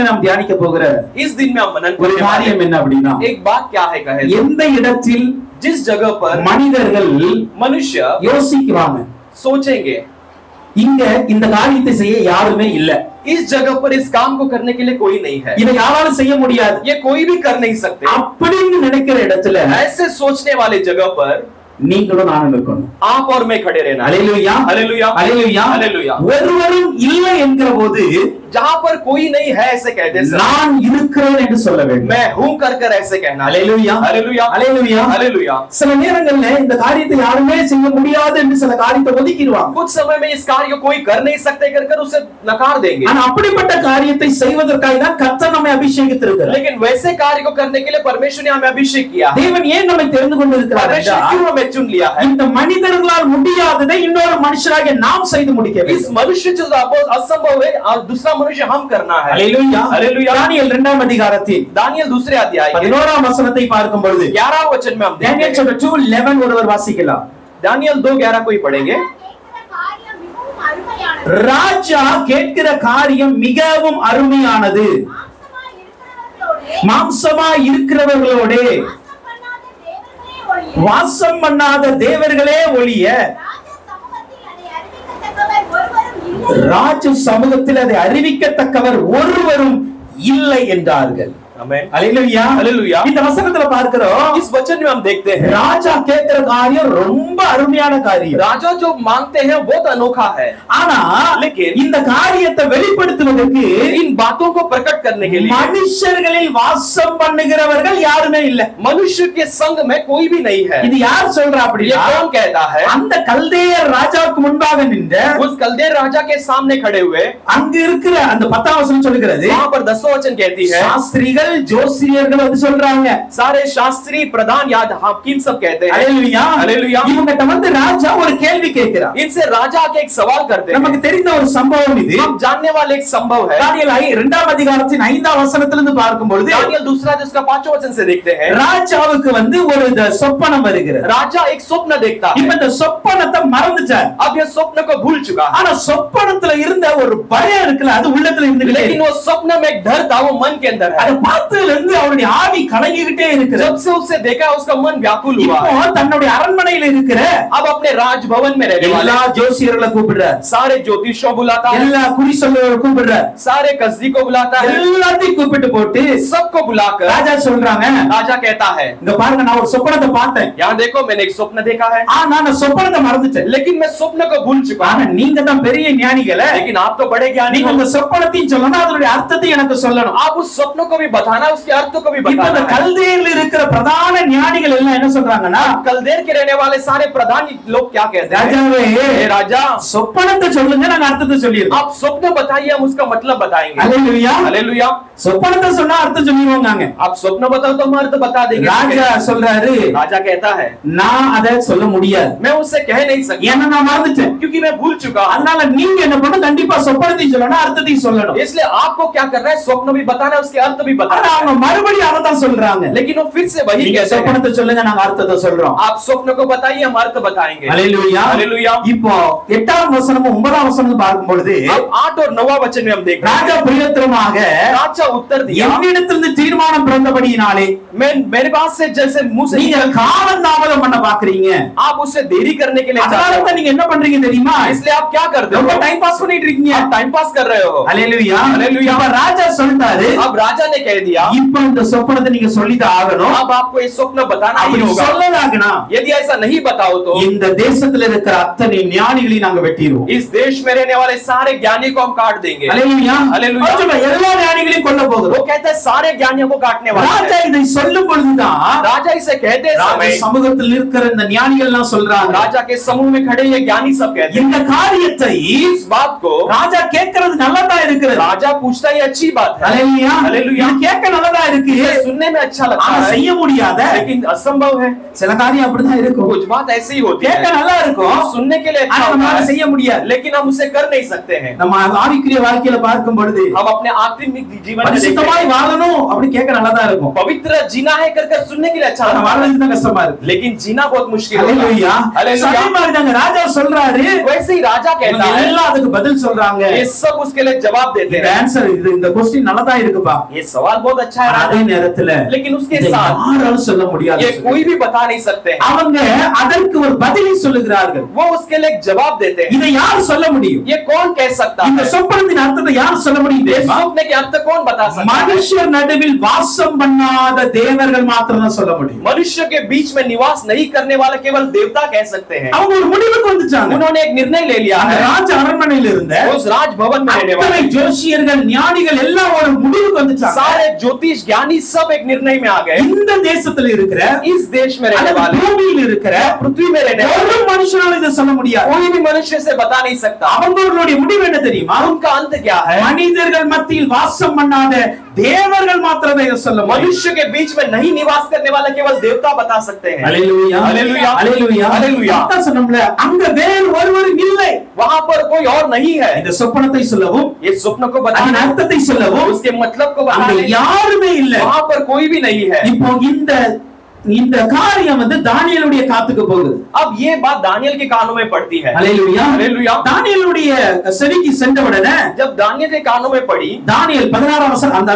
நாம் தியானிக்க போகிற इस दिन में हम मनन ஒரு காரியம் என்ன அப்படினா, एक बात क्या है कहे, எந்த இடத்தில் जिस जगह पर மனிதர்கள் मनुष्य யோசிக்குவாங்க, सोचेंगे இங்க இந்த காரியத்தை செய்ய யாருமே இல்ல, इस जगह पर इस काम को करने के लिए कोई नहीं है, இதை யாராலும் செய்ய முடியாது, ये कोई भी कर नहीं सकते, அப்படின்னு நினைக்கிற இடத்துல ऐसे सोचने वाले जगह पर நீங்களும் நானும் இருக்கணும். आप और मैं खड़े रहना. அல்லேலூயா, हालेलुया, அல்லேலூயா, हालेलुया. ஒருவரும் இல்லை என்கிற போது जहां पर कोई नहीं है ऐसे कहते हैं, நான் இருக்கிறேன் என்று சொல்ல வேண்டும். मैं हूं कर ऐसे कहना. அல்லேலூயா, हालेलुया, அல்லேலூயா, हालेलुया. சில நேரங்கள்ல இந்த காரியத்தை யாருமே செய்ய முடியாது என்று சில காரியத்தை ஒதுக்கிடுவாங்க. कुछ समय में इस कार्य को कोई कर नहीं सकते कर उसे नकार देंगे. ஆனா அப்படிப்பட்ட காரியத்தை செய்வதற்காக தான் கர்த்தர் நம்மை அபிஷேகித்திருக்கிறார். लेकिन वैसे कार्य को करने के लिए परमेश्वर ने हमें अभिषेक किया. தேவன் ஏன் நம்மை தெரிந்து கொண்டிருக்கிறார்? परमेश्वर क्यों हमें चुन लिया है? இந்த மனிதர்களால் முடியாததை இன்னொரு மனுஷராகிய நாம் செய்து முடிக்க வேண்டும். इस मनुष्य जो असंभव है और दूसरा मनुष्य हम करना है. அல்லேலூயா, हालेलुया. தானியேல் 2ஆம் அதிகாரத்தில் दानियेल दूसरे अध्याय 11ஆம் வசனத்தை பார்க்கும் பொழுது 11 वचन में हम दानियेल देखते हैं. 2:11 ஒருவர் வாசிக்கலாம். दानियेल 2:11 को ही पढ़ेंगे. ராஜா கேட்கிற காரியம் மிகவும் அருமையானது, மாம்சமா இருக்கிறவர்களோட வாசம் பண்ணாத தேவர்களே ஒழிய ராஜ சமூகத்தில் அதை அறிவிக்கத்தக்கவர் ஒருவரும் இல்லை என்றார்கள். आमेन. அல்லேலூயா, हालेलुया. இந்த வசனத்துல பார்க்கிறோம், इस वचन में हम देखते हैं ராஜா கேட்கிற காரியம் ரொம்ப அருமையான காரியம். राजा जो मांगते हैं बहुत अनोखा है. ஆனா लेकिन இந்த காரியத்தை வெளிப்படுத்துவதற்கு इन बातों को प्रकट करने के लिए மனுஷர்களில் வாசம் பண்ணுகிறவர்கள் யாருமே இல்ல. मनुष्य के संग में कोई भी नहीं है. இது யார் சொல்றா ये அப்படினா, कौन कहता है? அந்த கல்தேயர் ராஜாவுக்கு முன்பாக நின்ற उस कल्देर राजा के सामने खड़े हुए, அங்க இருக்கிற அந்த 10ஆம் வசனம் சொல்லுகிறது, वहां पर 10वां वचन कहती है, சாஸ்திரிகள் ஜோசியர்கள் வந்து சொல்றாங்க, सारे शास्त्री प्रधान याद हाकिम सब कहते हैं. அல்லேலூயா, हालेलुया. இவங்கட்ட வந்து ராஜா ஒரு கேள்வி கேட்கிறார். इनसे राजा के एक सवाल करते हैं. நமக்கு தெரிந்த ஒரு சம்பவம் இது. हम जानने वाले एक संभव है. தானியேல் 2ஆம் அதிகாரத்தின் 5ஆம் வசனத்திலிருந்து பார்க்கும் பொழுது दानियेल दूसरा जिसका 5वां वचन से देखते हैं, ராஜாவுக்கு வந்து ஒரு சொப்பனம் வருகிறது. राजा एक स्वप्न देखता है. இப்ப இந்த சொப்பனத்தை மறந்துட்டார். अब ये स्वप्न को भूल चुका है. ஆனா சொப்பனத்துல இருந்த ஒரு பயம் இருக்குல, அது உள்ளத்துல இருந்துகிட்டே लेकिन वो स्वप्न में एक डर था, वो मन के अंदर है. அதை பார்த்ததுல இருந்து அவருடைய ஆவி கலங்கிக்கிட்டே இருக்குது. जब से उससे देखा उसका मन व्याकुल हुआ. இப்போ தன்னுடைய அரண்மனையில இருக்கிற अब अपने राजभवन में रहने वाले எல்லா ஜோசியர்களை கூப்பிடுறார், सारे ज्योतिषों बुलाता है, எல்லா குறி சொல்லுவரை கூப்பிடுறார், सारे कसदी को बुलाता है, எல்லாத்தையும் கூப்பிட்டு போட்டு सबको बुलाकर ராஜா சொல்றாங்க, राजा कहता है, இங்க பாருங்க, நான் ஒரு சொப்பனத்தை பார்த்தேன், यहाँ देखो मैंने एक स्वप्न देखा है, ஆனா நான் சொப்பனத்தை மறந்துட்டேன், लेकिन मैं स्वप्न को भूल चुका ஆனா हूं. நீங்க தான் பெரிய ஞானிகளே, लेकिन आप तो बड़े ज्ञानी நீங்க हो, அந்த சொப்பனத்தையும் சொல்லணும், அதனுடைய அர்த்தத்தையும் எனக்கு சொல்லணும். आप उस स्वप्न को भी बताना, उसके अर्थ को भी இப்ப बताना இந்த है. கல்தேயர்ல இருக்கிற பிரதான ஞானிகள் எல்லாம் என்ன சொல்றாங்கன்னா, कल्देर के रहने वाले सारे प्रधान लोग क्या कहते हैं, ராஜாவே हे राजा சொப்பனத்தை சொல்லுங்க, நாங்க அர்த்தத்தை சொல்லிடுறோம். आप स्वप्न बताइए, हम उसका मतलब बताएंगे. அல்லேலூயா, हालेलुया. சொப்பனத்தை சொன்னா அர்த்தம் சொல்லிடுவாங்க. आप स्वप्न बताओ तो हम अर्थ बता देंगे. ராஜா சொல்றாரு, राजा कहता है, நான் அதை சொல்ல முடியாது, मैं उससे कह नहीं सकता ஏன்னா நான் மறந்துட்டேன். क्योंकि मैं भूल चुका हूं. அதனால நீங்க என்ன பண்ணணும், கண்டிப்பா சொப்பனத்தையும் சொல்லணும், அர்த்தத்தையும் சொல்லணும். इसलिए आपको क्या करना है, स्वप्न भी बताना है, उसके अर्थ भी ஆனா बताना है. அவங்க மறுபடியும் அதை தான் சொல்றாங்க, लेकिन वो फिर से वही நீங்க कहते हैं, சொப்பனத்தை சொல்லுங்க, நாங்க அர்த்தத்தை சொல்றோம். आप स्वप्न को बताइए, हम अर्थ बताएंगे. அல்லேலூயா, हालेलुया. இப்போ 8ஆம் வசனமும் 9ஆம் வசனம் பார்க்கும் பொழுது अब 8 और 9वां वचन में हम देख रहे ராஜா हैं, பிரியத்திரமாக राजा उत्तर दिया, என்னிடத்திலிருந்து தீர்மானம் பிறந்தபடியினாலே मैं मेरे पास से जैसे मुंह से நீங்க காலம் தாமதம் பண்ண பாக்குறீங்க, आप उससे देरी करने के लिए चाहते அதனால हो. தான் நீங்க என்ன பண்றீங்க தெரியுமா, इसलिए आप क्या करते ரொம்ப हो, டைம் பாஸ் பண்ணிட்டு இருக்கீங்க. आप टाइम पास कर रहे हो. அல்லேலூயா, அல்லேலூயா. இப்ப ராஜா சொல்றாரு, अब राजा ने कह दिया, இப்ப இந்த சொப்பனத்தை நீங்க சொல்லிதான் ஆகணும். अब आपको ये स्वप्न बताना ही அப்படி होगा. சொல்லலாகனா यदि ऐसा नहीं बताओ तो இந்த தேசத்துல இருக்கிற அத்தனை ஞானிகளையும் நாங்க வெட்டிடுவோம். इस देश में रहने वाले सारे ज्ञानी को हम काट देंगे. அல்லேலூயா, அல்லேலூயா. அவர் சொல்றார், எல்லா ஞானிகளையும் கொல்ல वो போகிறோம். कहते हैं सारे ज्ञानियों को काटने वाला ராஜா है. இதை சொல்லும் பொழுதுதான் राजा इसे कहते ராஜ समय சமூகத்தில் இருக்கிற இந்த ஞானிகள் எல்லாம் சொல்றாங்க, राजा के समूह में खड़े ये ज्ञानी सब कहते हैं, இந்த காரியத்தை इस बात को ராஜா கேட்கிறது நல்லா தான் இருக்கிறது. राजा पूछता है, ये अच्छी बात है. அல்லேலூயா, அல்லேலூயா. இது கேட்க நல்லதா இருக்கு, सुनने में अच्छा लगता ஆனா है செய்ய முடியாத लेकिन असंभव है। சில காரியம் அப்படிதான் இருக்கும். कुछ बात ऐसी ही होती கேட்க है, நல்லா இருக்கும், सुनने के लिए अच्छा ஆனா होता நம்மால है செய்ய முடியாது. लेकिन हम उसे कर नहीं सकते हैं। நம்ம ஆவிக்குரிய வாழ்க்கையில பார்க்கும் பொழுது हम अपने आत्मिक जीवन में देखते பரிசுத்தமாய் हैं, வாழணும் அப்படி கேட்க நல்லதா இருக்கும், पवित्र जीना है कर सुनने के लिए अच्छा ஆனா लगता है, வாழ்றது தான் கஷ்டமா இருக்கு. लेकिन जीना बहुत मुश्किल होता ஹalleluya. है। हालेलुया। சபை மாறிட்டாங்க, ராஜா சொல்றாரு, वैसे ही राजा कहता இவங்க है, எல்லாம் அதுக்கு பதில் சொல்றாங்க. ये सब उसके लिए जवाब देते இந்த हैं। ஆன்சர் இந்த क्वेश्चन நல்லதா இருக்குப்பா, ये सवाल बहुत अच्छा है அதே राजा, நேரத்துல लेकिन उसके இதை साथ யாராலும் சொல்ல முடியாது. ये कोई भी बता नहीं सकते हैं। அவங்க அதற்கு ஒரு பதிலை சொல்லுகிறார்கள். वो उसके लिए एक जवाब देते हैं। இதை யார் சொல்ல முடியும்? ये कौन कह सकता இந்த है? சொப்பனத்தின் அர்த்தத்தை யார் சொல்ல முடியும் ये தெரியுமா? सपने के अर्थ कौन बता सकता है? மனுஷர் நடுவில் வாசம் பண்ணாத தேவர்கள் மாத்திரம் தான் சொல்ல முடியும். मनुष्य के बीच में निवास नहीं करने वाले केवल देवता कह सकते हैं। அவங்க ஒரு முடிவுக்கு வந்துட்டாங்க. उन्होंने एक निर्णय ले लिया அந்த है। ராஜ அரண்மனையில் இருந்த उस राज भवन में रहने அத்தனை वाले ஜோசியர்கள் ஞானிகள் எல்லாம் ஒரு முடிவுக்கு வந்துட்டாங்க. सारे ज्योतिष ज्ञानी सब एक निर्णय में आ गए। இந்த தேசத்துல இருக்கிற इस देश में रहने அல்லது वाले, பூமியில் இருக்கிற पृथ्वी में रहने वाले ஒரு மனுஷனால இதை சொல்ல முடியாது. कोई भी मनुष्य से बता नहीं सकता। அவங்களுடைய முடிவு என்ன தெரியுமா? उनका अंत क्या है? மனிதர்கள் மத்தியில் வாசம் பண்ணாத தேவர்கள் மாத்திரம் இதை சொல்ல முடியும். मनुष्य के बीच में नहीं निवास करने वाले केवल देवता बता सकते हैं। ஹalleluya ஹalleluya ஹalleluya ஹalleluya। அதான் சொன்னோம்ல, அங்க வேறு ஒருவரும் இல்லை. वहां पर कोई और नहीं है। இந்த சொப்பனத்தை சொல்லவும், ये स्वप्न को அதன் बताने, அர்த்தத்தை சொல்லவும் उसके मतलब को அங்க बताने யாருமே இல்லை. वहां पर कोई भी नहीं है। இப்போ இந்த காரியம் வந்து தானியேலுடைய காதுக்கு போகுது. अब ये बात दानियल के कानों में पड़ती है। ஹalleluya हालेलुया। தானியேலுடைய செவிக்கு சென்ற உடனே जब दानियल के कानों में पड़ी, தானியேல் 16 வசனம் அந்த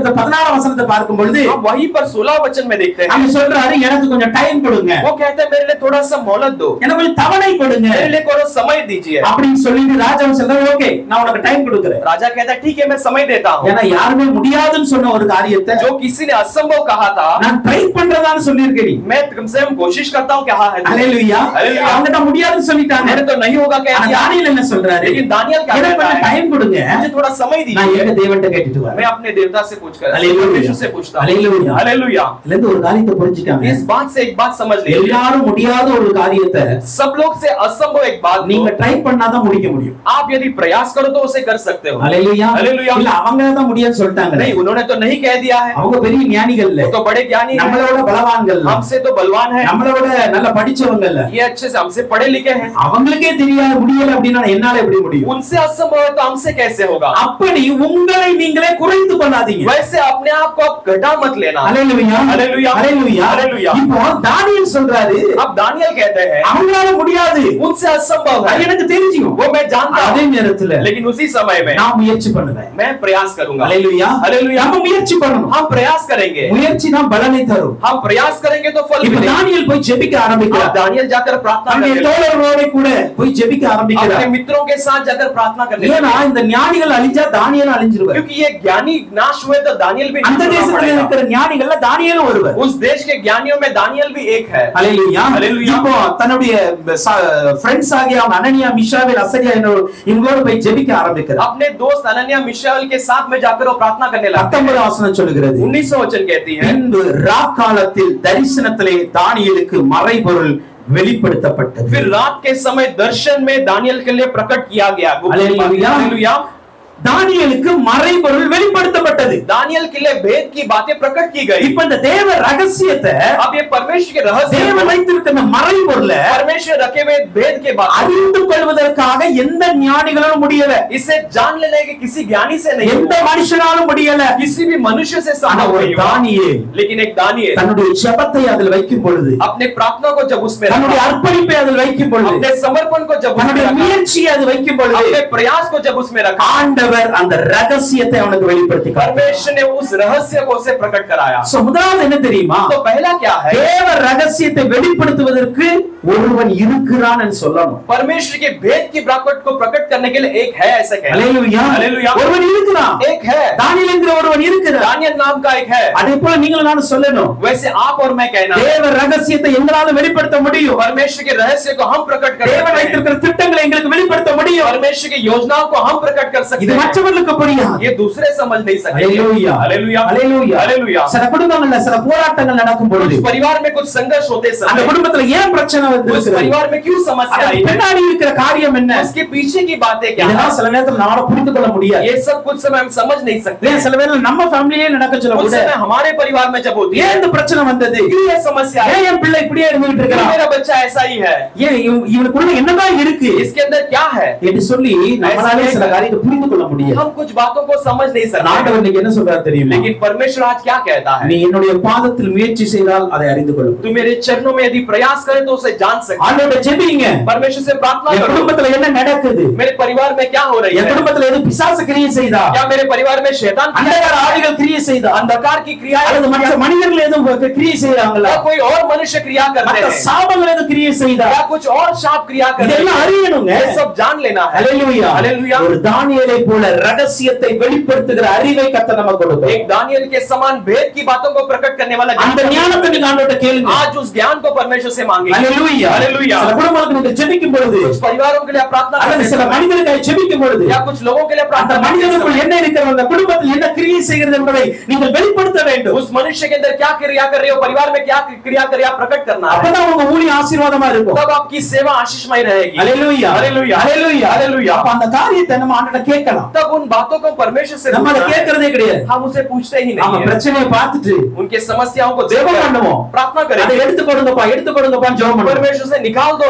16 வசனத்தை பார்க்கும் பொழுது हम वहीं पर 16 वचन में देखते हैं, அங்க சொல்றாரு, எனக்கு கொஞ்சம் டைம் கொடுங்க, वो कहते हैं मेरे लिए थोड़ा सा मोहलत दो, எனக்கு கொஞ்சம் தவணை கொடுங்க मेरे लिए थोड़ा समय दीजिए। அப்படின்னு சொல்லிட்டு ராஜா சொல்றாரு, ஓகே நான் உனக்கு டைம் கொடுக்கிறேன். राजा कहता है ठीक है मैं समय देता हूँ। ஏன்னா யாருமே முடியாதுன்னு சொன்ன ஒரு காரியத்தை जो किसी ने असंभव कहा था, நான் ட்ரை பண்றதான்னு சொல்லியிருக்கேன். मैं कम से कम कोशिश करता हूँ कहा है। ஹalleluya हालेलुया। அவங்க தான் முடியாதுன்னு சொல்லிட்டாங்க. मेरे तो नहीं होगा कह ஆனா दिया, தானியேல் என்ன சொல்றாரு? लेकिन दानियल क्या எனக்கு कहता கொஞ்சம் है, டைம் கொடுங்க, मुझे थोड़ा समय நான் दीजिए, எங்க தேவன்ட்ட கேட்டுட்டு வரேன். मैं अपने देवता से पूछकर हालेलुया। परमेश्वर से पूछता हूँ। हालेलुया। हालेलुया। இதுல இருந்து ஒரு காரியத்தை புரிஞ்சுக்காங்க. इस बात से एक बात समझ लीजिए, எல்லாரும் முடியாத ஒரு காரியத்தை सब लोग से असंभव एक बात நீங்க ட்ரை பண்ணாதான் முடிக்க முடியும். आप यदि प्रयास करो तो उसे कर सकते हो। ஹalleluya हालेलुया। இல்ல அவங்க தான் முடியாதுன்னு சொல்லிட்டாங்க. नहीं, उन्होंने तो नहीं कह दिया है, அவங்க பெரிய ஞானிகள் இல்ல, वो तो बड़े ज्ञानी हैं, நம்மளோட பலவான்கள், हमसे तो बलवान है, நம்மளோட நல்ல படிச்சவங்க இல்ல, ये अच्छे से हमसे पढ़े लिखे हैं, அவங்களுக்கே தெரியாது முடியல அப்படின்னா என்னால எப்படி முடியும்? उनसे असंभव है तो हमसे कैसे होगा? அப்படி உங்களை நீங்களே குறைத்து கொள்ளாதீங்க. वैसे अपने आप को आप घटा मत लेना। ஹalleluya हालेलुया। ஹalleluya हालेलुया। இப்போ தானியேல் சொல்றாரு, अब दानियल कहते हैं அவங்களால முடியாது, उनसे असंभव அது है, எனக்கு தெரியும். वो मैं जानता அதே हूँ, நேரத்துல लेकिन उसी समय में நான் முயற்சி பண்ணுவேன். मैं प्रयास करूंगा। ஹalleluya हालेलुया। நம்ம முயற்சி பண்ணணும். हम प्रयास करेंगे, முயற்சி தான் பலனை தரும். हम प्रयास करेंगे तो फल இப்ப मिलेगा। தானியேல் போய் ஜெபிக்க अब ஆரம்பிக்கிறார். दानियल जाकर प्रार्थना அவருடைய करने लगा, தோழர்களோட கூட போய் ஜெபிக்க अपने ஆரம்பிக்கிறார். मित्रों के साथ जाकर प्रार्थना करने ஏன்னா लगा, இந்த ஞானிகள் அழிஞ்சா தானியேல் அழிஞ்சிருவார். क्योंकि ये ज्ञानी नाश हुए तो दानियल भी அந்த नाश होना தேசத்துல पड़ेगा। இருக்கிற ஞானிகள்ல தானியேலும் ஒருவர். उस देश के ज्ञानियों में दानियल भी एक है। ஹalleluya हालेलुया। இப்போ தன்னுடைய ஃப்ரெண்ட்ஸ் ஆகிய அவங்க அனனியா மிஷாவேல் அசரியா இவங்களோட போய் ஜெபிக்க ஆரம்பிக்கிறார். अपने दोस्त अनन्या मिशाएल के साथ में जाकर वो प्रार्थना करने लगा। 19 வசனம் சொல்லுகிறது, 19 वचन कहती है, பின்பு ராக்காலத்தில் தரிசனத்திலே தானியேலுக்கு மறைபொருள் வெளிப்படுத்தப்பட்டது. फिर रात के समय दर्शन में दानियल के लिए प्रकट किया गया। हालेलुया। हालेलुया। தானியேலுக்கு மறைபொருள் வெளிப்படுத்தப்பட்டது. दानियल के लिए भेद की बातें प्रकट की गई। இப்ப இந்த தேவ ரகசியத்தை, अब ये परमेश्वर के रहस्य, தேவன் வைத்திருக்கிற இந்த மறைபொருளை परमेश्वर रखे हुए भेद के बात அறிந்து கொள்வதற்காக எந்த ஞானிகளாலும் முடியல, इसे जान लेने के किसी ज्ञानी से नहीं, எந்த மனுஷனாலும் முடியல. किसी भी मनुष्य से ஆனா संभव ஒரு नहीं हुआ। தானியேல் लेकिन एक दानियल தன்னுடைய ஜெபத்தை அதில் வைக்கும் பொழுது, अपने प्रार्थना को जब उसमें தன்னுடைய रखा, அர்ப்பணிப்பை அதில் வைக்கும் பொழுது, अपने समर्पण को जब उसमें தன்னுடைய रखा, முயற்சியை அது வைக்கும் பொழுது, अपने प्रयास को जब उसमें रखा, ஆண்டவர் அந்த ரகசியத்தை அவனுக்கு வெளிப்படுத்தி காட்டினார். परमेश्वर ने उस रहस्य को उसे प्रकट कराया। சோ முதலாவது என்ன தெரியுமா? तो पहला क्या है? தேவ ரகசியத்தை வெளிப்படுத்துவதற்கு ஒருவன் இருக்கிறான் என்று சொல்லணும். परमेश्वर के भेद की प्रकट को प्रकट करने के लिए एक है, ऐसे कहना। ஹalleluya हालेलुया। ஒருவன் இருக்கிறான், एक है, தானியேல் என்கிற ஒருவன் இருக்கிறான். दानियल नाम का एक है। அதே போல நீங்களும் நானும் சொல்லணும், वैसे आप और मैं कहना, தேவ ரகசியத்தை எங்களால வெளிப்படுத்த முடியும். परमेश्वर के रहस्य को हम प्रकट कर தேவன் सकते हैं। வைத்திருக்கிற திட்டங்களை எங்களுக்கு வெளிப்படுத்த முடியும். परमेश्वर की योजनाओं को हम प्रकट कर सकते இது हैं। மற்றவர்களுக்கு புரியாது. ये दूसरे समझ नहीं सकते। हालेलुया। ஹalleluya हालेलुया ஹalleluya हालेलुया சில குடும்பங்கள்ல சில போராட்டங்கள் நடக்கும் பொழுது कुछ परिवार में कुछ संघर्ष होते அந்த समय குடும்பத்துல ஏன் பிரச்சனை उस வந்திருக்கு परिवार में क्यों समस्या आई है பின்னாடி இருக்கிற காரியம் என்ன उसके पीछे की बातें क्या இதெல்லாம் है சில நேரத்துல நாம புரிந்து கொள்ள முடியாது ये सब कुछ समय हम समझ नहीं सकते ஏன் சில வேளை நம்ம ஃபேமிலியே நடக்க சொல்ல उस கூட समय हमारे परिवार में जब होती है ஏன் இந்த பிரச்சனை வந்தது क्यों ये समस्या है ஏன் என் பிள்ளை இப்படியே இருந்துட்டு क्यों இருக்கான் मेरा बच्चा ऐसा ही है ஏன் இவனுக்குள்ள என்னதான் இருக்கு इसके अंदर क्या है என்று சொல்லி நம்மளால சில காரியத்தை புரிந்து கொள்ள முடியாது हम कुछ बातों को समझ नहीं सकते ஆண்டவர் இன்னைக்கு என்ன சொல்றாரு தெரியுமா लेकिन परमेश्वर आज क्या कहता है நீ என்னுடைய பாதத்தில் முயற்சி செய்தால் அதை அறிந்து கொள்ளும் तू मेरे चरणों में यदि प्रयास करे तो उसे जान सकते ஆண்டவரை ஜெபிங்க परमेश्वर से प्रार्थना என் करो குடும்பத்துல என்ன நடக்குது मेरे परिवार में क्या हो रही என் है குடும்பத்துல எது பிசாசு கிரியை செய்தா क्या मेरे परिवार में शैतान की அந்தகார ஆவிகள் கிரியை செய்தா अंधकार की क्रिया அல்லது மற்ற மனிதர்கள் எதுவும் கிரியை செய்றாங்களா या कोई और मनुष्य क्रिया करते மற்ற हैं சாபங்கள் எதுவும் கிரியை செய்தா या कुछ और शाप क्रिया करते இதெல்லாம் हैं அறியணுங்க ये सब जान लेना है ஹalleluya हालेलुया ஒரு தானியேலை போல ரகசியத்தை வெளிப்படுத்துகிற அறிவை கர்த்தர் நமக்கு கொடுப்பார் एक दानियल के समान भेद की बातों को प्रकट करने वाला அந்த ஞானத்தை நீங்க ஆண்டவர்ட்ட கேளுங்க आज उस ज्ञान को परमेश्वर से मांगे ஹalleluya हालेलुया சில குடும்பங்களுக்கு நீங்க ஜெபிக்கும் பொழுது कुछ परिवारों के लिए आप प्रार्थना அல்லது करते சில हैं மனிதர்களுக்காக ஜெபிக்கும் பொழுது या कुछ लोगों के लिए அந்த प्रार्थना மனிதனுக்குள் என்ன இருக்கிறது அந்த குடும்பத்தில் என்ன கிரியை செய்கிறது என்பதை நீங்கள் வெளிப்படுத்த வேண்டும் उस मनुष्य के अंदर क्या क्रिया कर रहे हो परिवार में क्या क्रिया कर रहे हो प्रकट करना है அப்பதான் உங்க ஊழியம் ஆசீர்வாதமா இருக்கும் तब आपकी सेवा आशीषमय रहेगी ஹalleluya हालेलुया ஹalleluya हालेलुया அப்ப அந்த காரியத்தை நம்ம ஆண்டவர்ட்ட கேட்கலாம் तब उन बातों को परमेश्वर से நம்ம அதை पूछना है। கேட்கறதே கிடையாது हम उसे पूछते ही நாம नहीं है பிரச்சனையை பார்த்துட்டு उनके समस्याओं को ஜெபம் देखकर பண்ணுவோம் प्रार्थना அதை करें எடுத்து கொடுங்கப்பான்னு ஜெபம் பண்ணுவோம் परमेश्वर से निकाल दो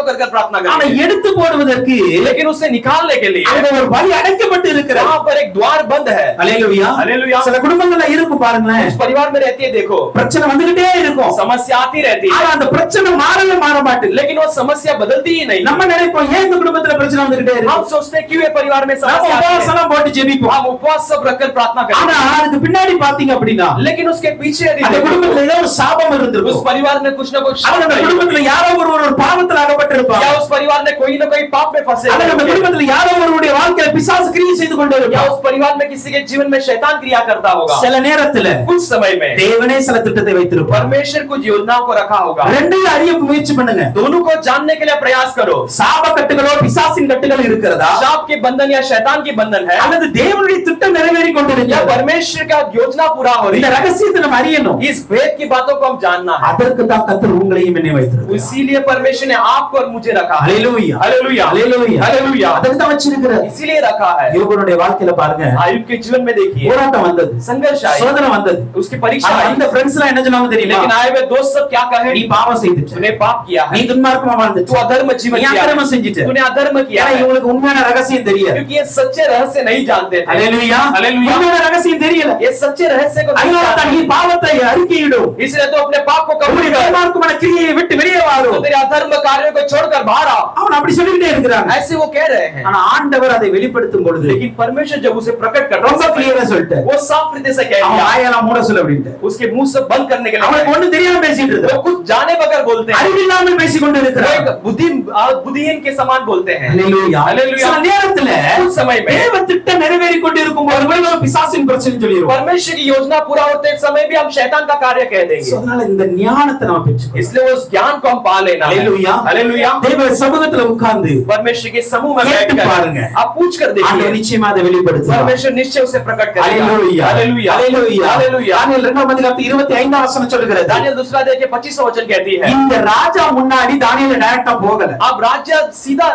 कर प्रार्थना ஆனா करें எடுத்து போடுவதற்கு लेकिन उसे निकालने के लिए அங்க ஒரு வழி அடைக்கப்பட்டு இருக்கிறது वहां पर एक द्वार बंद है ஹalleluya हालेलुया சில குடும்பங்கள்ல இருக்கும் பாருங்களேன் इस परिवार में रहती है देखो பிரச்சனை வந்துகிட்டே இருக்கும் समस्या आती रहती ஆனா है அந்த பிரச்சனை மாறவே மாற மாட்டேங்குது लेकिन वो समस्या बदलती ही नहीं நம்ம நினைப்போம் ஏன் இந்த குடும்பத்துல பிரச்சனை வந்துகிட்டே இருக்கு हम सोचते हैं क्यों ये परिवार में நம்ம समस्या आती है உபவாசம் போட்டு ஜெபிப்போம் हम उपवास सब रखकर प्रार्थना ஆனா करें அதுக்கு பின்னாடி பாத்தீங்க அப்படின்னா लेकिन उसके पीछे यदि அந்த देखो, குடும்பத்துல ஏதோ ஒரு சாபம் उस இருந்திருக்கும் परिवार में कुछ न कुछ शाप அல்லது அந்த रही குடும்பத்துல யாரோ ஒரு பாவத்துல அகப்பட்டிருப்பாங்க या उस परिवार में कोई न कोई पाप में फंसे அல்லது அந்த होंगे, குடும்பத்துல யாரோ ஒருவருடைய வாழ்க்கையில பிசாசு கிரியை செய்து கொண்டே या இருப்பான் उस परिवार में किसी के जीवन में शैतान क्रिया करता होगा சில நேரத்துல कुछ समय में தேவனே சில திட்டத்தை வைத்திருப்பார் परमेश्वर कुछ योजनाओं को रखा होगा ரெண்டையும் அறிய முயற்சி பண்ணுங்க दोनों को जानने के लिए प्रयास करो சாப கட்டுகளோ பிசாசின் கட்டுகள் இருக்கிறதா शाप के बंधन या शैतान के बंधन है அல்லது தேவனுடைய திட்டம் நிறைவேறி या கொண்டிருக்கிறது परमेश्वर का योजना पूरा हो रही இந்த है ரகசியத்தை நம்ம அறியணும் इस भेद की बातों को हम जानना है அதற்கு தான் கர்த்தர் உங்களையும் என்னை வைத்திருக்கிறார் इसीलिए परमेश्वर ने आपको और मुझे रखा है ஹalleluya हालेलुया ஹalleluya हालेलुया அதற்கு தான் வச்சிருக்கிறார் इसीलिए रखा है யோபுடைய வாழ்க்கையில பாருங்க आयुब के जीवन में देखिए போராட்டம் வந்தது संघर्ष आई சோதனை வந்தது उसकी परीक्षा आई அந்த फ्रेंड्स எல்லாம் என்ன சொன்னாங்க தெரியுமா लेकिन आए हुए दोस्त सब क्या कहे நீ பாவம் செய்துட்ட तूने पाप किया நீ है துன்மார்க்கமா तू வாழ்ந்துட்ட अधर्म जीवन நீ किया அக்கிரமம் है செஞ்சிட்ட तूने अधर्म किया ஏன்னா है இவங்களுக்கு உண்மையான ரகசியம் தெரியாது क्योंकि ये सच्चे रहस्य नहीं जानते थे ஹalleluya हालेलुया உண்மையான ரகசியம் தெரியல ये सच्चे रहस्य को नहीं அதனால தான் जानते நீ பாவத்தை அறிக்கையிடும் इसलिए तो अपने पाप को कबूल உன்னுடைய कर துன்மார்க்கமான கிரியையை விட்டு வெளியே तो வாரும் तेरे अधर्म कार्यों को छोड़कर बाहर आ அவன் அப்படி சொல்லிட்டே இருக்கிறாங்க ऐसे वो कह रहे हैं ஆனா ஆண்டவர் அதை வெளிப்படுத்தும் பொழுது लेकिन परमेश्वर जब उसे प्रकट कर ரொம்ப கிளியரா சொல்லிட்டார் वो साफ रीति से कह அவன் दिया வாயெல்லாம் மூட சொல்ல அப்படின்ட்டு उसके मुंह से बंद करने के लिए அவனுக்கு ஒண்ணு தெரியாம பேசிட்டு वो இருந்தான் कुछ जाने बगैर बोलते हैं அறிவில்லாமல் பேசிக்கொண்டு वो இருக்கிறான் एक बुद्धिहीन के समान बोलते हैं ஹalleluya हालेलुया சில நேரத்துல उस समय में தேவ திட்டம் நிறைவேறி கொண்டிருக்கும் போது நம்ம பிசாசின் பிரச்சனை சொல்லிடுவோம் परमेश्वर की योजना पूरा होते समय भी हम शैतान का कार्य कह देंगे அதனால இந்த ஞானத்தை நாம பெற்றுக்கணும் इसलिए उस ज्ञान को हम पा लेना है हालेलुया हालेलुया தேவ சமூகத்துல உட்கார்ந்து परमेश्वर के समूह में கேட்டு பாருங்க बैठकर आप पूछ कर ஆண்டவர் देखिए நிச்சயமா அதை வெளிப்படுத்துவார் परमेश्वर निश्चय उसे प्रकट करेगा हालेलुया हालेलुया हालेलुया हालेलुया தானியேல் 2:25 வசனம் சொல்கிறது दानियल दूसरा अध्याय के 25वां वचन कहती है இந்த ராஜா முன்னாடி தானியேல் டைரக்டா போகல अब राजा सीधा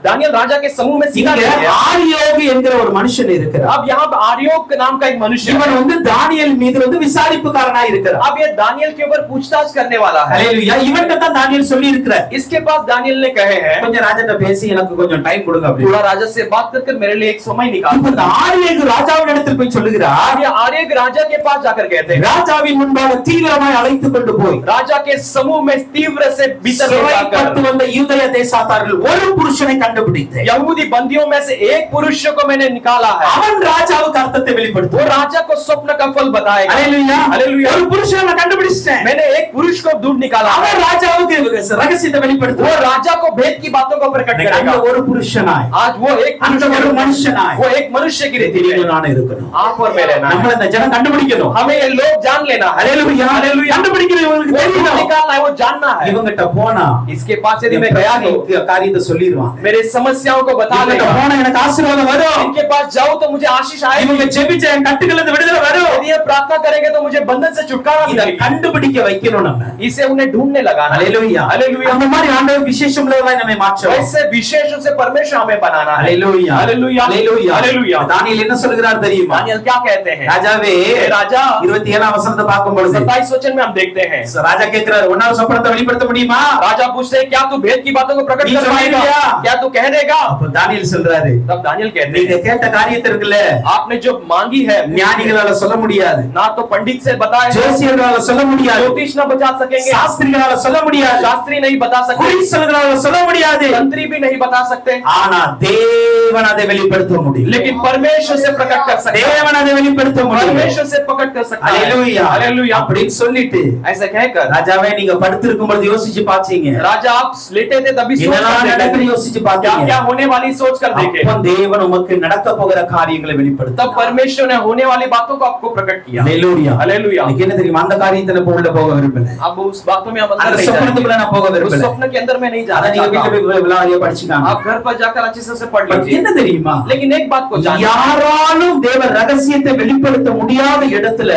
दानियल राजा के समूह में सीधा இங்க नहीं गया ஆரியோகு என்கிற ஒரு மனுஷன் இருக்கிறார் अब यहाँ आर्योक नाम का एक मनुष्य है இவன் வந்து தானியேல் மீது வந்து விசாரிப்புக்காரனா இருக்கிறார் अब ये दानियल के ऊपर पूछताछ करने वाला है ஹalleluya இவன்ட்ட தான் தானியேல் சொல்லி இருக்கிறார் इसके पास दानियल ने कहे हैं கொஞ்சம் ராஜாட்ட பேசி எனக்கு கொஞ்சம் டைம் கொடுங்க அப்படி थोड़ा राजा से बात करके मेरे लिए एक समय निकाल இப்ப இந்த ஆரியோகு ராஜாவின் இடத்தில் போய் சொல்லுகிறார் अब ये आर्यक राजा के पास जाकर कहते हैं ராஜாவின் முன்பாக தீவிரமாய் அழைத்து கொண்டு போய் राजा के समूह में तीव्र से भीतर ले சிறைப்பட்டு जाकर வந்த யூதேய தேசத்தார்கள் ஒரு புருஷனை கண்டுபிடித்தேன் यहूदी बंदियों में से एक पुरुष को मैंने निकाला है அவன் ராஜாவுக்கு அர்த்தத்தை वो வெளிப்படுத்துவான் राजा को स्वप्न का फल बताएगा ஹalleluya हालेलुया ஒரு புருஷனை நான் கண்டுபிடிச்சேன் मैंने एक पुरुष को दूर निकाला है அவன் ராஜாவுக்கு ரகசியத்தை वो வெளிப்படுத்துவான் राजा को भेद की बातों को प्रकट அந்த करेगा ஒரு புருஷனாய் आज वो एक அந்த ஒரு மனுஷனாய் वो एक मनुष्य की रीति நீங்க है நானே இருக்கணும் आप और मैं रहना है நம்மள இந்த ஜனம் கண்டுபிடிக்கணும் हमें ये लोग जान लेना है ஹalleluya हालेलुया கண்டுபிடிக்கிறது இவங்களுக்கு वो தெரியணும் निकालना है वो जानना है இவங்கிட்ட போனா इसके पास यदि मैं गया तो காரியத்தை சொல்லிடுவான் मेरे समस्याओं को बता இவங்கிட்ட देगा போனா எனக்கு ஆசீர்வாதம் வரும் इनके पास जाऊं तो मुझे आशीष आएगी இவங்க ஜெபிச்ச என் கட்டுகள் இருந்து விடுதலை வரும். यदि ये प्रार्थना करेंगे तो मुझे बंधन से छुटकारा இத मिलेगा. கண்டுபிடிக்க வைக்கணும் நம்ம. इसे उन्हें ढूंढने लगाना. ஹalleluya. हालेलुया. அந்த மாதிரி ஆண்டவர் விசேஷம் உள்ளவராய் நம்மை மாற்றுவார். वैसे विशेषों से परमेश्वर हमें बनाना है. ஹalleluya. हालेलुया. ஹalleluya. हालेलुया. தானியேல் என்ன சொல்கிறார் தெரியுமா? दानियेल क्या कहते हैं? ராஜாவே राजा 27ஆம் வசனத்தை பார்க்கும் பொழுது 27 वचन में हम देखते हैं. ராஜா கேக்குறார், உன்னால சொப்பனத்தை வெளிப்படுத்த முடியுமா? राजा पूछते हैं, क्या तू भेद की बातों को प्रकट நீ कर पाएगा? சொல்லுவியா? क्या तू कह देगा? அப்ப தானியேல் சொல்றாரு, तब दानियेल कहते நீங்க हैं, கேட்ட காரியத்தை இருக்குல்ல, आपने जो मांगी है ஞானிகளால சொல்ல முடியாது, ना तो पंडित से बताए, ஜோசியர்களால சொல்ல முடியாது, ज्योतिष न बता सकेंगे, சாஸ்திரிகளால சொல்ல முடியாது, शास्त्री नहीं बता सकते, குறிசல்களால சொல்ல முடியாது, तंत्री भी नहीं बता सकते, ஆனா தேவன் அதை வெளிப்படுத்த முடியும். लेकिन परमेश्वर से प्रकट कर सकते हैं. தேவன் அதை வெளிப்படுத்த முடியும். परमेश्वर से प्रकट कर सकता है. ஹalleluya. हालेलुया. அப்படின்னு சொல்லிட்டு ऐसा कहकर ராஜாவே நீங்க படுத்திருக்கும் பொழுது யோசிச்சு பாத்தீங்க, राजा आप लेटे थे तभी सोच என்னெல்லாம் कर நடக்குது देखे, யோசிச்சு क्या பாத்தீங்க. क्या होने वाली सोच कर देखे. அப்ப தேவன் உமக்கு நடக்க போகிற காரியங்களை வெளிப்படுத்த. तब परमेश्वर ने होने वाली बातों को आपको प्रकट किया. ஹalleluya. हालेलुया. இன்னைக்கு என்ன தெரியுமா, அந்த காரியத்துல நான் உள்ள போக விரும்பல. अब उस बातों में हम अंदर அந்த नहीं சொப்பனத்துக்குள்ள நான் போக जाएंगे. उस விரும்பல. स्वप्न के अंदर में नहीं அத जाना நீங்க வீட்ல चाहता. போய் விலாவரியா படிச்சுக்காங்க. आप घर पर जाकर अच्छे से उसे पढ़ பட் लीजिए. என்ன தெரியுமா, लेकिन एक बात को जानिए, யாராலும் தேவ ரகசியத்தை வெளிப்படுத்த முடியாத இடத்துல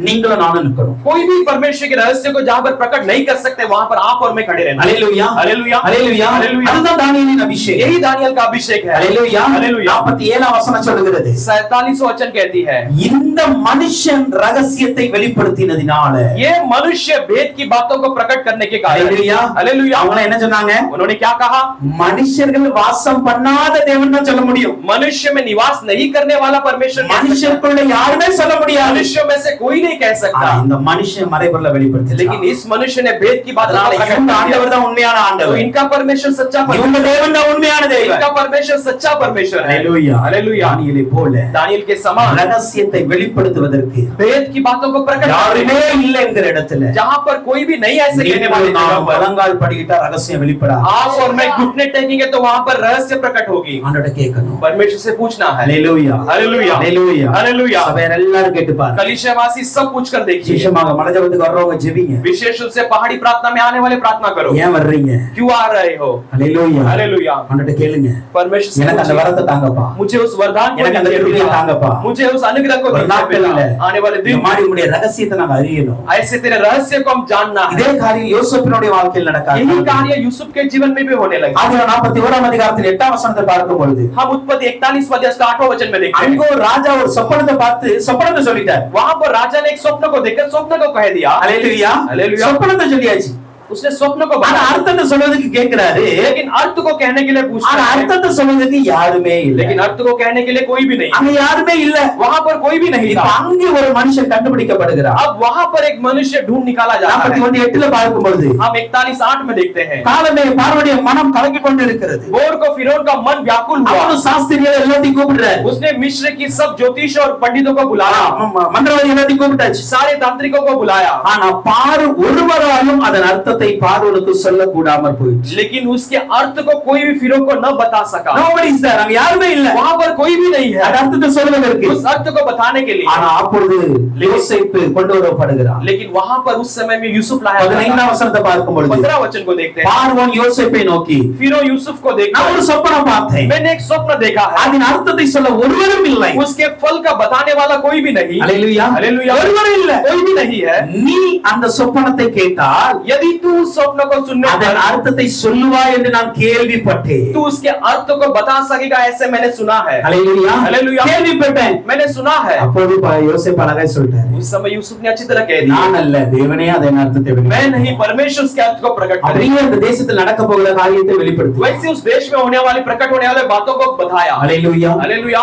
நீங்களும் நானும் நிக்கணும். कोई भी परमेश्वर के रहस्य को जहां पर प्रकट नहीं कर सकते वहां पर आप और मैं खड़े रहना. ஹalleluya. हालेलुया. ஹalleluya. हालेलुया. அதுதான் தானியேலின் அபிஷேகம். यही दानियेल का अभिषेक है. ஹalleluya. हालेलुया. 47ஆம் வசனம் சொல்கிறது, 47 वचन कहती है, இந்த மனுஷன் ரகசியத்தை வெளிப்படுத்தினதினால. ये मनुष्य भेद की बातों को प्रकट करने के कारण. ஹalleluya. हालेलुया. அவங்க என்ன சொன்னாங்க? उन्होंने क्या कहा? மனுஷர்கள் வாசம் பண்ணாத தேவன் தான் சொல்ல முடியும். मनुष्य में निवास नहीं करने वाला परमेश्वर कह सकता है. மனுஷருக்குள்ள யாருமே சொல்ல முடியாது. मनुष्य में से कोई नहीं कह सकता. இந்த மனுஷன் மறைபொருளை வெளிப்படுத்தினார். लेकिन इस मनुष्य ने भेद की बात அதனால இந்த ஆண்டவர் தான் உண்மையான तो ஆண்டவர். इनका परमेश्वर सच्चा இவங்க परमेश्वर, தேவன் தான் உண்மையான தேவன். इनका परमेश्वर सच्चा परमेश्वर है. ஹalleluya. हालेलुया. தானியேலை போல दानियेल के समान ரகசியத்தை வெளிப்படுத்துவதற்கு भेद की बातों को प्रकट யாருமே करने, இல்ல என்கிற இடத்துல जहां पर कोई भी नहीं ऐसे कहने वाले जगह நாம் पर பலங்கால் படிக்கிட்டா ரகசியம் வெளிப்படாது. आप और मैं घुटने टेकेंगे तो वहां पर रहस्य प्रकट होगी. ஆண்டவரை கேட்கணும். परमेश्वर से पूछना है. ஹalleluya. हालेलुया. ஹalleluya. हालेलुया. சபையார் எல்லாரும் கேட்டுப்பாங்க. कलीसियावासी सब पूछ कर देखिए. விசேஷமாக மனஜபத்துக்கு வர்றவங்க ஜெபிங்க. विशेष रूप से पहाड़ी प्रार्थना में आने वाले प्रार्थना करो. ஏன் வர்றீங்க? क्यों आ रहे हो? ஹalleluya. हालेलुया. ஆண்டவரை கேளுங்க. परमेश्वर से எனக்கு அந்த पूछिए, வரத்தை தாங்கப்பா. मुझे उस वरदान को எனக்கு அந்த दीजिए கிருபையை पिता. தாங்கப்பா. मुझे उस अनुग्रह को ஒரு दीजिए நாட்கள்ல पिता. आने वाले இந்த दिन மாதிரி உங்களுடைய ரகசியத்தை நாம அறியணும். ऐसे तेरे रहस्य को हम जानना है. இதே காரியம் யோசேப்பினுடைய வாழ்க்கையில் நடக்காது. यही कार्य यूसुफ के जीवन में भी होने लगा. ஆதியாகமம் 41ஆம் அதிகாரத்தில் 8ஆம் வசனத்தை பார்க்கும் பொழுது हम उत्पत्ति 41 अध्याय 8वां वचन में देखते அங்கோ हैं. ராஜா ஒரு சொப்பனத்தை பார்த்து சொப்பனத்தை சொல்லிட்டார். वहां पर राजा ने एक स्वप्न को देखकर स्वप्न को कह दिया. ஹalleluya. हालेलुया. சொப்பனத்தை சொல்லியாச்சு. उसने स्वप्न को ஆனா बताया, அர்த்தத்தை சொல்றதுக்கு கேக்குறாரு. लेकिन अर्थ को कहने के लिए पूछता ஆனா है. அர்த்தத்தை சொல்றதுக்கு யாருமே இல்ல. लेकिन अर्थ को कहने के लिए कोई भी नहीं. அங்க யாருமே இல்ல. वहां पर कोई भी नहीं இப்ப था. அங்க ஒரு மனுஷன் கண்டுபிடிக்கப்படுகிறார். अब वहां पर एक मनुष्य ढूंढ निकाला जाता है. 41:8ல பார்க்கும் பொழுது हम 41:8 में देखते हैं. காலமே பார்வனுடைய மனம் கலங்கிக் கொண்டு இருக்கிறது. बोर को फिरौन का मन व्याकुल हुआ. அவனும் சாஸ்திரிகள் எல்லாத்தையும் கூப்பிடுறாரு. उसने मिस्र की सब ज्योतिष और पंडितों को बुलाया. மந்திரவாதி எல்லாத்தையும் கூப்பிட்டாச்சு. सारे तांत्रिकों को बुलाया. ஆனா பாரு ஒருவராலும் அதன் அர்த்தத்தை பார்வனுக்கு சொல்ல கூடாமற் போயிடுச்சு. लेकिन उसके अर्थ को कोई भी फिरौन को न बता सका. Nobody is there. அங்க யாருமே இல்ல. वहां पर कोई भी नहीं है அந்த அர்த்தத்தை சொல்வதற்கு. उस अर्थ को बताने के लिए. ஆனா அப்பொழுது யோசேப்பு கொண்டு வரப்படுகிறார். लेकिन वहां पर उस समय में यूसुफ लाया. 15ஆம் வசனத்தை பார்க்கும் பொழுது 15 वचन को देखते हैं. பார்வோன் யோசேப்பை நோக்கி, फिरौन यूसुफ को देखा, நான் ஒரு சொப்பனம் பார்த்தேன். मैंने एक स्वप्न देखा है. அதன் அர்த்தத்தை சொல்ல ஒருவரும் இல்லை. उसके फल का बताने वाला कोई भी नहीं. ஹalleluya. हालेलुया. ஒருவரும் இல்ல. कोई भी नहीं है. நீ அந்த சொப்பனத்தை கேட்டால் यदि तू उस स्वप्न को सुनने அதன் पर அர்த்தத்தை சொல்லுவாய் என்று நான் கேள்விப்பட்டேன். तू उसके अर्थ को बता सकेगा ऐसे मैंने सुना है. ஹalleluya. हालेलुया. கேள்விப்பட்டேன். मैंने सुना है. அப்போது யோசேப்பு அழகாய் சொல்றார், उस समय यूसुफ ने अच्छी तरह कह दिया, நான் அல்ல தேவனே அதன் அர்த்தத்தை मैं வெளிப்படுத்துவார். नहीं, परमेश्वर उसके अर्थ को प्रकट करेगा. அப்படியே அந்த தேசத்தில் நடக்க போகிற காரியத்தை வெளிப்படுத்துவார். वैसे उस देश में होने वाली प्रकट होने वाले बातों को बताया. ஹalleluya. हालेलुया.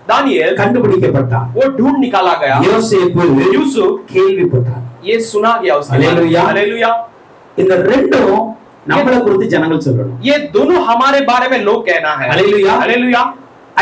दानियेल கண்டுபிடிக்கப்பட்டான். वो ढूंढ निकाला गया. யோசேப்பு यूसुफ கேள்விப்பட்டான். ये सुना गया उसके बारे में. हालेलुया. हालेलुया. இந்த ரெண்டும் நம்மளை குறித்து ஜனங்கள் சொல்லணும். ये दोनों हमारे बारे में लोग कहना है. Hallelujah. Hallelujah.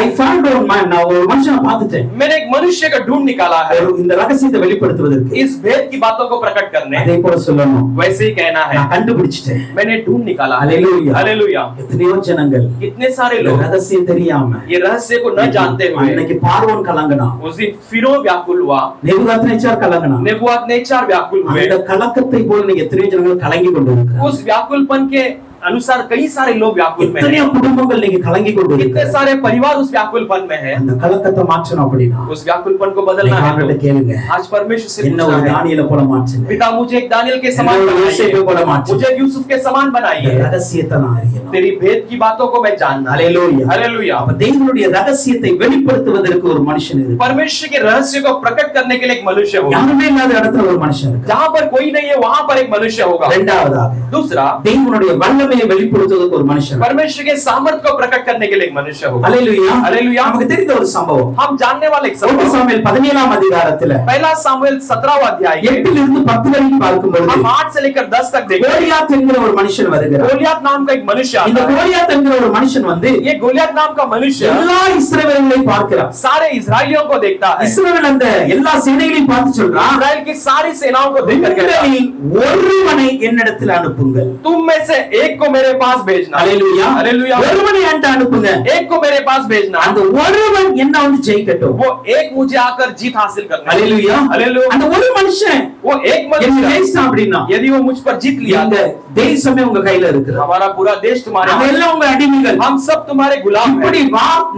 I found one man. நான் ஒரு மனுஷனை பார்த்துட்டேன். मैंने एक मनुष्य का ढूंढ निकाला है. இந்த ரகசியத்தை வெளிப்படுத்துவதற்கு. इस भेद की बातों को प्रकट करने. அதே போல சொல்லணும். वैसे ही कहना है. நான் கண்டுபிடிச்சிட்டேன். मैंने ढूंढ निकाला. हालेलुया. हालेलुया. எத்தனையோ ஜனங்கள் कितने सारे लोग ரகசியம் தெரியாம ये रहस्य को न जानते हुए இன்னைக்கு பார்வோன் கலங்கனான். उस दिन फिरौन व्याकुल हुआ. நேபுகாத்நேச்சார் கலங்கனான். नेबुकदनेस्सर व्याकुल हुए. அந்த கலக்கத்தை போல நீங்க எத்தனையோ ஜனங்கள் கலங்கி கொண்டிருக்கிறார்கள். उस व्याकुलपन के अनुसार कई सारे लोग व्याकुल में எத்தனையோ हैं। குடும்பங்கள் நீங்க கலங்கி கொண்டு कितने இருக்கிறது. सारे परिवार उस व्याकुलपन में हैं। அந்த கலக்கத்தை மாற்றணும் அப்படினா उस व्याकुलपन को बदलना है ஆண்டவர்கிட்ட तो கேளுங்க. आज परमेश्वर से என்ன ஒரு पूछना है, தானியேலை போல மாற்றுங்க. पिता मुझे एक दानियल के என்ன समान ஒரு யோசேப்பை बनाइए, போல மாற்றுங்க. मुझे यूसुफ के समान இந்த बनाइए। ரகசியத்தை நான் அறியணும். तेरी भेद की बातों को मैं जानना। ஹalleluya. हालेलुया। அப்ப தேவனுடைய ரகசியத்தை வெளிப்படுத்துவதற்கு ஒரு மனுஷன் இருக்கு. परमेश्वर के रहस्य को प्रकट करने के लिए एक मनुष्य होगा। யாருமே இல்லாத இடத்துல ஒரு மனுஷன் இருக்கு. जहां पर कोई नहीं है वहां पर एक मनुष्य होगा। இரண்டாவதாக दूसरा, தேவனுடைய வல்லமையை வெளிப்படுத்துவதற்கு ஒரு மனுஷன் இருக்கு. परमेश्वर के सामर्थ्य को प्रकट करने के लिए एक मनुष्य होगा। ஹalleluya. हालेलुया। நமக்கு தெரிந்த ஒரு சம்பவம். हम जानने वाले एक 1 संभव, சாமுவேல் 17ஆம் அதிகாரத்துல पहला सामुएल 17वां अध्याय 8 இருந்து 10 வரைக்கும் பார்க்கும் பொழுது हम 8 से लेकर 10 तक देखें। கோலியாத் என்கிற ஒரு மனுஷன் வருகிறார். गोलियत नाम का एक मनुष्य இந்த आता है। கோலியாத் என்கிற ஒரு மனுஷன் வந்து ये गोलियत नाम का मनुष्य எல்லா இஸ்ரவேலர்களையும் பார்க்கிறார். सारे इस्राएलियों को देखता है। இஸ்ரவேல் அந்த எல்லா சேனைகளையும் பார்த்து சொல்றான், इस्राएल की सारी सेनाओं को देख करके உங்களில் ஒருவனை என்னிடத்தில் அனுப்புங்கள். तुम में से एक को मेरे पास भेजना। ஹalleluya. हालेलुया। ஒருவனை என்கிட்ட அனுப்புங்க. एक को मेरे पास भेजना, அந்த ஒருவன் என்ன வந்து ஜெயிக்கட்டும். वो एक मुझे आकर जीत हासिल करना। ஹalleluya. हालेलुया। அந்த ஒரு மனுஷன் वो एक என்ன मनुष्य ஜெயிச்சான் அப்படினா यदि वो मुझ पर जीत लिया இந்த தேசமே உங்க கையில இருக்கு. हमारा पूरा देश तुम्हारे हाथ में। அதெல்லாம் உங்க அடிமைகள். हम सब तुम्हारे गुलाम இப்படி हैं।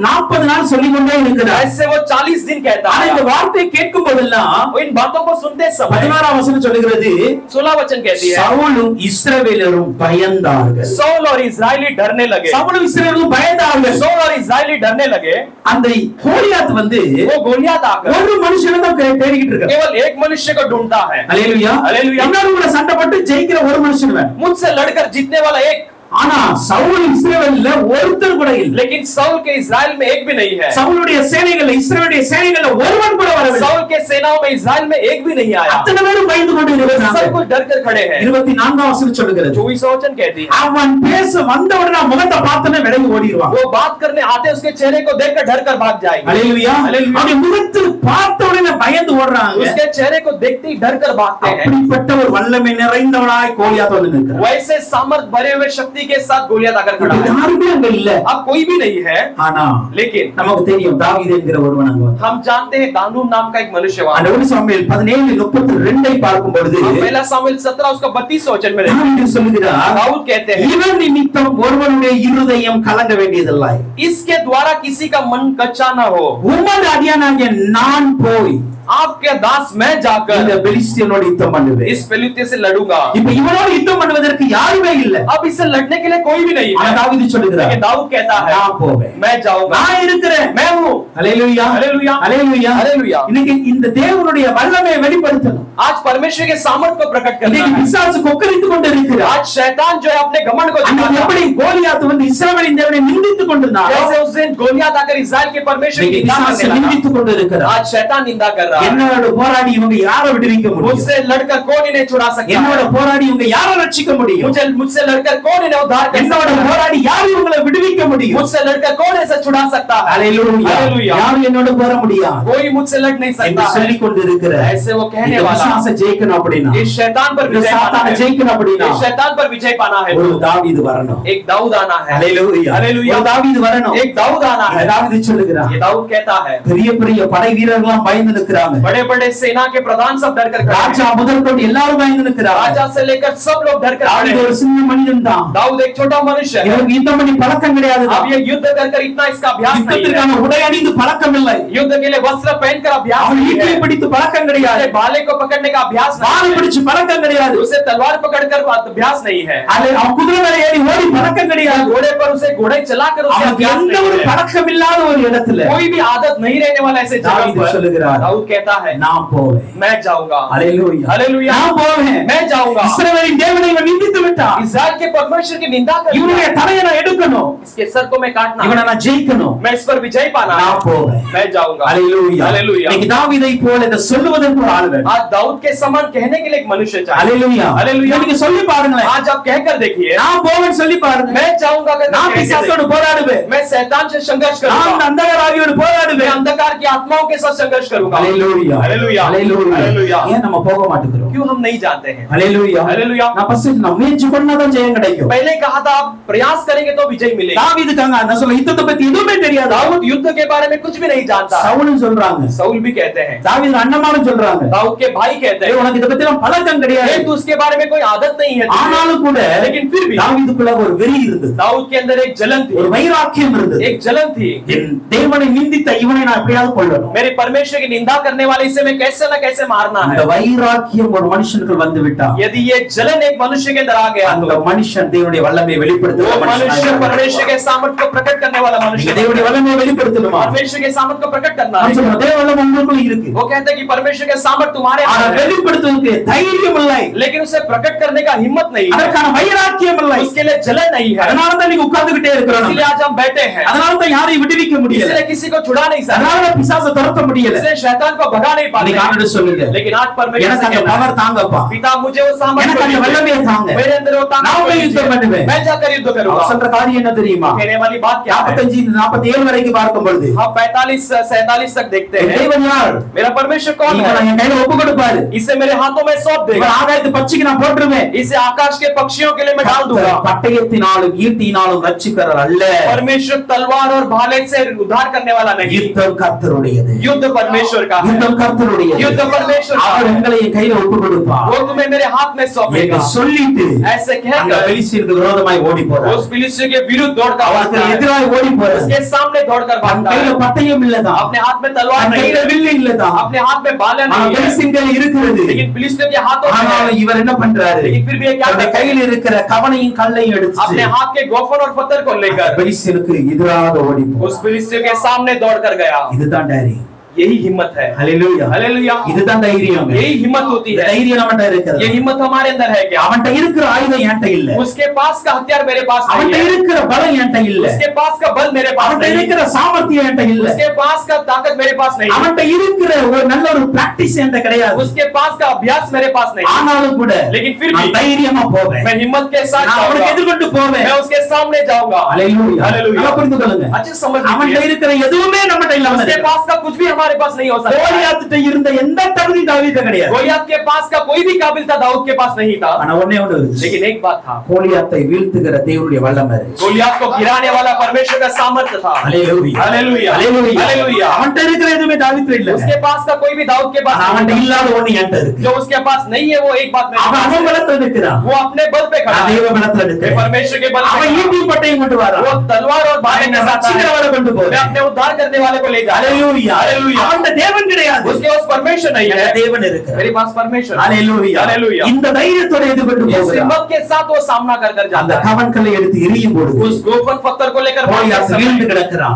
40 நாள் சொல்லிக்கொண்டே இருக்கிறார். ऐसे वो 40 दिन कहता ஆனா है। இந்த வார்த்தையை கேட்கும் போதெல்லாம் वो इन बातों को सुनते समय 16ஆம் வசனம் சொல்லுகிறது, 16 वचन कहती है, சவுலும் இஸ்ரவேலரும் பயந்தார்கள். सौल और इस्राएली डरने लगे। சவுலும் இஸ்ரவேலரும் பயந்தார்கள். सौल और इस्राएली डरने लगे। அந்த கோலியாத் வந்து वो गोलियत आकर ஒரு மனுஷனை தான் தேடிக்கிட்டு இருக்கான். केवल एक मनुष्य को ढूंढता है। ஹalleluya. ஹalleluya. எல்லாரும் கூட சண்டை போட்டு ஜெயிக்கிற ஒரு மனுஷன் வேணும். मुझसे लड़कर जीतने वाला एक, ஆனா சவுல் இஸ்ரவேல்ல ஒருத்தர் கூட இல்ல. लेकिन सौल के इस्राएल में एक भी नहीं है। சவுலுடைய சேனைகள்ல இஸ்ரவேலுடைய சேனைகள்ல ஒருவன் கூட வரவில்லை. सौल के सेनाओं में इस्राएल में एक भी नहीं आया। அத்தனை பேரும் பயந்து கொண்டு सब இருக்கிறாங்க. कुछ डर कर खड़े हैं। 24ஆம் வசனம் சொல்லுகிறது, 24 वचन कहती है, அவன் பேச வந்த உடனே முகத்தை பார்த்தனே விலகி ஓடிடுவான். वो बात करने आते उसके चेहरे को देखकर डर कर भाग जाएंगे। ஹalleluya. ஹalleluya. அவன் முகத்தை பார்த்த உடனே பயந்து ஓடுறாங்க. उसके चेहरे को देखते ही डर कर भागते हैं। அப்படிப்பட்ட ஒரு வல்லமை நிறைந்தவனாய் கோலியாத் வந்து நிற்கிறான். वैसे सामर्थ भरे हुए शक्ति के साथ गोलियत आकर खड़ा है। யாருமே அங்க இல்ல. अब कोई भी नहीं है, ஆனா लेकिन நமக்கு தெரியும் தாவீது என்கிற ஒருவன் அங்க வந்தான். हम जानते हैं दाऊद नाम का एक मनुष्य वहां। அந்த 1 சாமுவேல் 17:32 பார்க்கும் பொழுது हम पहला सामुएल 17 उसका 32 वचन में தாவீது சொல்லுகிறார், दाऊद कहते हैं, இவன் நிமித்தம் ஒருவனுடைய இருதயம் கலங்க வேண்டியதில்லை. इसके द्वारा किसी का मन कच्चा ना हो। உமது அடியானாகிய நான் போய் आपके दास मैं இந்த जाकर பெலிஸ்தியனோட யுத்தம் பண்ணுவேன். इस फिलिस्तीय से लड़ूंगा। இப்ப இவனோட யுத்தம் பண்ணுவதற்கு யாருமே இல்ல. अब इससे लड़ने के लिए कोई भी नहीं ஆனா है। தாவீது சொல்லுகிறார், लेकिन दाऊद कहता है, நான் போவேன், मैं जाऊंगा, நான் இருக்கிறேன். मैं हूँ। ஹalleluya. ஹalleluya. ஹalleluya. ஹalleluya. இன்னைக்கு இந்த தேவனுடைய வல்லமையை வெளிப்படுத்தணும். आज परमेश्वर के सामर्थ्य को प्रकट करना இன்னைக்கு है। பிசாசு கொக்கரித்துக் கொண்டிருக்கிறார். आज शैतान जो है अपने घमंड को அன்னைக்கு दिखाता எப்படி है। கோலியாத் வந்து இஸ்ரவேலின் தேவனை நிந்தித்துக் கொண்டிருந்தார், जैसे उस दिन गोलियत आकर इस्राएल के परमेश्वर की இன்னைக்கு निंदा பிசாசு करने लगा, நிந்தித்துக் கொண்டிருக்கிறார். आज शैतान निंदा कर रहा है। என்னோட போராடி இவங்க யாரை விடுவிக்க முடியும்? मुझसे लड़कर कौन इन्हें छुड़ा सकता என்னோட है? போராடி இவங்க யாரை ரட்சிக்க முடியும்? मुझसे लड़कर कौन इन्हें उद्धार कर என்னோட सकता है? போராடி யார் இவங்களை விடுவிக்க முடியும்? मुझसे लड़कर कौन ऐसा छुड़ा सकता है? ஹalleluya. हालेलुया। யாரும் என்னோட போர முடியாது कोई मुझसे लड़ नहीं என்று सकता है। சொல்லிக் கொண்டிருக்கிற ऐसे वो कहने இந்த वाला, பிசாசை ஜெயிக்கணும் அப்படினா, इस शैतान पर இந்த विजय पाना சாத்தானை है। ஜெயிக்கணும் அப்படினா इस शैतान पर विजय पाना है ஒரு तो தாவீது வரணும். एक दाऊद आना है। ஹalleluya. हालेलुया। ஒரு தாவீது வரணும். एक दाऊद आना है। தாவீது சொல்லுகிறார், ये दाऊद कहता है, பெரிய பெரிய படை வீரர்கள்லாம் பயந்து நிற்கிறாங்க. बड़े बड़े सेना के प्रधान सब डर कर खड़े ராஜா हैं। முதற்கொண்டு எல்லாரும் பயந்து நிற்கிறாங்க. राजा से लेकर सब लोग डर कर खड़े தாவீது ஒரு हैं। சின்ன மனிதன் தான். दाऊद एक छोटा मनुष्य है। இவருக்கு யுத்தம் பண்ணி பழக்கம் கிடையாது. अब ये युद्ध कर इतना इसका अभ्यास नहीं है। யுத்தத்திற்கான உடை அணிந்து பழக்கம் இல்லை. युद्ध के लिए वस्त्र पहनकर अभ्यास அவன் नहीं ஈட்டியை है। பிடித்து பழக்கம் கிடையாது. उसे भाले को पकड़ने का अभ्यास வாளை नहीं है। பிடிச்சு பழக்கம் கிடையாது. उसे तलवार पकड़कर अभ्यास नहीं है। அவன் குதிரை மேல ஏறி ஓடி பழக்கம் கிடையாது. घोड़े पर उसे घोड़े चलाकर उसे அவனுக்கு अभ्यास எந்த नहीं ஒரு है। பழக்கம் இல்லாத ஒரு இடத்துல कोई भी आदत नहीं रहने वाला ऐसे जगह दाऊद पर சொல்லுகிறார், दाऊद कहता है, நான் போவேன். मैं जाऊंगा। ஹalleluya. हालेलुया। நான் போவேன். मैं जाऊंगा। இஸ்ரவேலின் தேவனை இவன் நிந்தித்து விட்டான். इस्राएल के परमेश्वर की निंदा कर இவனுடைய தலையை நான் எடுக்கணும். इसके सर को मैं काटना, இவனை நான் ஜெயிக்கணும். मैं इस पर विजय पाना, நான் போவேன். मैं जाऊंगा। ஹalleluya. हालेलुया। இன்னைக்கு தாவீதை போல இத சொல்லுவதற்கு ஒரு ஆள் வேணும். आज दाऊद के समान कहने के लिए एक मनुष्य चाहिए। ஹalleluya. हालेलुया। நீங்க சொல்லி பாருங்களேன். आज आप कहकर देखिए, நான் போவேன் சொல்லி பாருங்க. मैं जाऊंगा। நான் பிசாசோடு போராடுவேன். मैं शैतान से संघर्ष நான் करूंगा। அந்தகார ஆவியோடு मैं போராடுவேன். अंधकार की आत्माओं के साथ संघर्ष करूंगा। हालेलुया। ஹalleluya Hallelujah. ஹalleluya Hallelujah. ஏன் நம்ம போக மாட்டேங்கிறோம்? क्यों हम नहीं जाते हैं? ஹalleluya Hallelujah. நான் ஃபர்ஸ்ட் நான் முயற்சி பண்ணாதான் ஜெயம் கிடைக்கும். पहले कहा था आप प्रयास करेंगे तो विजय मिलेगा। தாவீதுக்காங்க நான் சொல்ல யுத்தத்தை பத்தி எதுவுமே தெரியாது. दाऊद युद्ध के बारे में कुछ भी नहीं जानता। சவுலும் சொல்றாங்க, साउल भी कहते हैं, தாவீது அண்ணமாரும் சொல்றாங்க, दाऊद के भाई कहते हैं, உனக்கு இத பத்தி பழக்கம் கிடையாது, तो उसके बारे में कोई आदत नहीं है। ஆனாலும் கூட लेकिन फिर भी தாவீதுக்குள்ள ஒரு வெறி இருந்தது, दाऊद के अंदर एक जलन थी, ஒரு வைராக்கியம் இருந்தது, एक जलन थी। என் தேவனை நிந்தித்த இவனை நான் எப்படியாவது கொல்லணும், मेरे परमेश्वर की निंदा करने वाले इसे मैं कैसे ना कैसे मारना है। இந்த வைராக்கியம் ஒரு மனுஷனுக்கு வந்து விட்டா, यदि ये जलन एक मनुष्य के अंदर आ गया அந்த तो மனுஷன் தேவனுடைய வல்லமையை வெளிப்படுத்துற वो மனுஷன், मनुष्य परमेश्वर के सामर्थ को प्रकट करने वाला मनुष्य, தேவனுடைய வல்லமையை வெளிப்படுத்தணுமா? परमेश्वर के सामर्थ को प्रकट करना है। தேவ வல்லமை உங்களுக்குள்ள இருக்கு, वो कहते हैं कि परमेश्वर के सामर्थ तुम्हारे ஆனா अंदर है, வெளிப்படுத்துவதற்கு தைரியம் இல்லை, लेकिन उसे प्रकट करने का हिम्मत नहीं है, அதற்கான வைராக்கியம் இல்லை, उसके लिए जलन नहीं है। அதனால தான் நீங்க உட்கார்ந்துட்டே இருக்கிறோம், इसलिए आज हम बैठे हैं, அதனால தான் யாரையும் விடுவிக்க முடியல, इसलिए किसी को छुड़ा नहीं सकते, அதனால தான் பிசாசை துரத்த முடியல. इसलिए शैतान को भगा नहीं पाते। நீங்க ஆண்டவரே சொல்லுங்க, लेकिन आज परमेश्वर எனக்கு से அந்த कहना है, பவர் தாங்கப்பா, पिता मुझे वो सामर्थ எனக்கு அந்த வல்லமையை தாங்க, मेरे अंदर वो ताकत நான் போய் யுத்தம் பண்ணுவேன். मैं जाकर युद्ध அவர் करूंगा। சொல்ற காரியம் என்ன தெரியுமா? कहने वाली बात क्या है? 45 47 வரைக்கும் பார்க்கும் பொழுது हम 45 47 तक देखते हैं। தேவன் யார்? मेरा परमेश्वर कौन இவனை है? என் கையில ஒப்பு கொடுப்பாரு, इसे मेरे हाथों में सौंप இவன் देगा, ஆகாயத்து பட்சிக்கு நான் போட்டுருவேன், इसे आकाश के पक्षियों के लिए मैं डाल दूंगा। பட்டயத்தினாலும் ஈட்டினாலும் ரட்சிக்கிறவர் அல்ல, परमेश्वर तलवार और भाले से उद्धार करने वाला नहीं, யுத்தம் கர்த்தருடையது, युद्ध परमेश्वर का है, யுத்தம் கர்த்தருடையது, युद्ध परमेश्वर का அவர் है। உங்களை என் கையில ஒப்பு கொடுப்பார். वो तुम्हें मेरे हाथ में सौंपेगा। என்று சொல்லிட்டு ऐसे அந்த कहकर பெலிஸ்தீனுக்கு விரோதமாய் ஓடி போறார், उस फिलिस्तीय के विरुद्ध दौड़कर அவருக்கு भागता है, எதிராக ஓடி போறார். उसके सामने दौड़कर தன் भागता கையில है। பட்டயம் இல்லதான், अपने हाथ में तलवार தன் नहीं கையில है, வில்லு இல்லதான், अपने हाथ में भाला ஆனா नहीं है, பெலிஸ்தீன் கையில இருக்கிறது. लेकिन फिलिस्तीय के हाथों में है। ஆனாலும் இவர் என்ன பண்றாரு? लेकिन फिर भी ये क्या தன்னுடைய करता है? கையில இருக்கிற கவனையும் கல்லையும் எடுத்து अपने हाथ के गोफन और पत्थर को लेकर பெலிஸ்தீனுக்கு எதிராக ஓடி उस போறார். फिलिस्तीय के सामने दौड़कर गया। இதுதான் தைரியம். यही हिम्मत है। ஹalleluya हालेलुया। இதுதான் தைரியம். यही हिम्मत होती இந்த है। தைரியம் நம்மட்ட இருக்குது. ये हिम्मत हमारे अंदर है क्या? அவன்ட்ட இருக்கிற ஆயுதம் என்கிட்ட இல்ல, उसके पास का हथियार मेरे पास नहीं அவன்ட்ட है, இருக்கிற பலம் என்கிட்ட இல்ல, उसके पास का बल मेरे पास அவன்ட்ட नहीं है, இருக்கிற சாமர்த்தியம் என்கிட்ட இல்ல, उसके पास का ताकत मेरे पास नहीं है, அவன்ட்ட இருக்கிற ஒரு நல்ல ஒரு பிராக்டிஸ் என்கிட்ட கிடையாது. उसके पास का अभ्यास मेरे पास नहीं है। ஆனாலும் கூட लेकिन फिर நான் भी தைரியமா போவேன், मैं हिम्मत के साथ நான் அவனுக்கு जाऊंगा, எதிர்கொண்டு போவேன். मैं उसके सामने जाऊंगा। ஹalleluya हालेलुया। நல்லா புரிந்து கொள்ளுங்க. अच्छे समझ அவன்ட்ட लीजिए, இருக்கிற எதுவுமே நம்மட்ட இல்ல. उसके पास का कुछ भी हमारे पास नहीं हो सकता। கோலியாத்திட்ட இருந்த எந்த தகுதி தாவீது கிடையாது. गोलियत के पास का कोई भी काबिल था, दाऊद के पास नहीं था। ஆனா ஒண்ணே ஒண்ணு இருந்துச்சு. लेकिन एक बात था, கோலியாத்தை வீழ்த்துகிற தேவனுடைய வல்லமை இருந்துச்சு. गोलियत को गिराने वाला परमेश्वर का सामर्थ्य था। ஹalleluya हालेलुया। ஹalleluya हालेलुया। அவன்ட்ட இருக்கிற எதுவுமே தாவீது இல்ல. उसके पास का कोई भी दाऊद के पास ஆனா नहीं அவன்ட்ட था। இல்லாத ஒண்ணு என்கிட்ட இருக்கு. जो उसके पास नहीं है वो एक बात में அவன் அவன் பலத்துல நிக்கிறான், वो अपने बल पे खड़ा நான் है, தேவ பலத்துல मैं நிக்கிறேன். परमेश्वर के बल पे அவன் खड़ा ஈட்டி பட்டயம் கொண்டு हूं। வரான், वो तलवार और भाले के साथ आया। ரட்சிக்கிறவரை கொண்டு मैं போறான். अपने उद्धार करने वाले को ले जा रहा हूं। ஹalleluya हालेलुया। அவன்ட்ட தேவன் கிடையாது, उसके पास परमेश्वर नहीं है, எனக்கு தேவன் இருக்கிறார். मेरे पास परमेश्वर है। ஹalleluya हालेलुया। இந்த தைரியத்தோட எதிர்கொண்டு इस போகிறான். हिम्मत के साथ वो सामना कर कर அந்த जाता है। கவன்களை எடுத்து எரியும் பொழுது उस गोफन पत्थर को लेकर கோலியாத் வீழ்ந்து கிடக்கிறான்.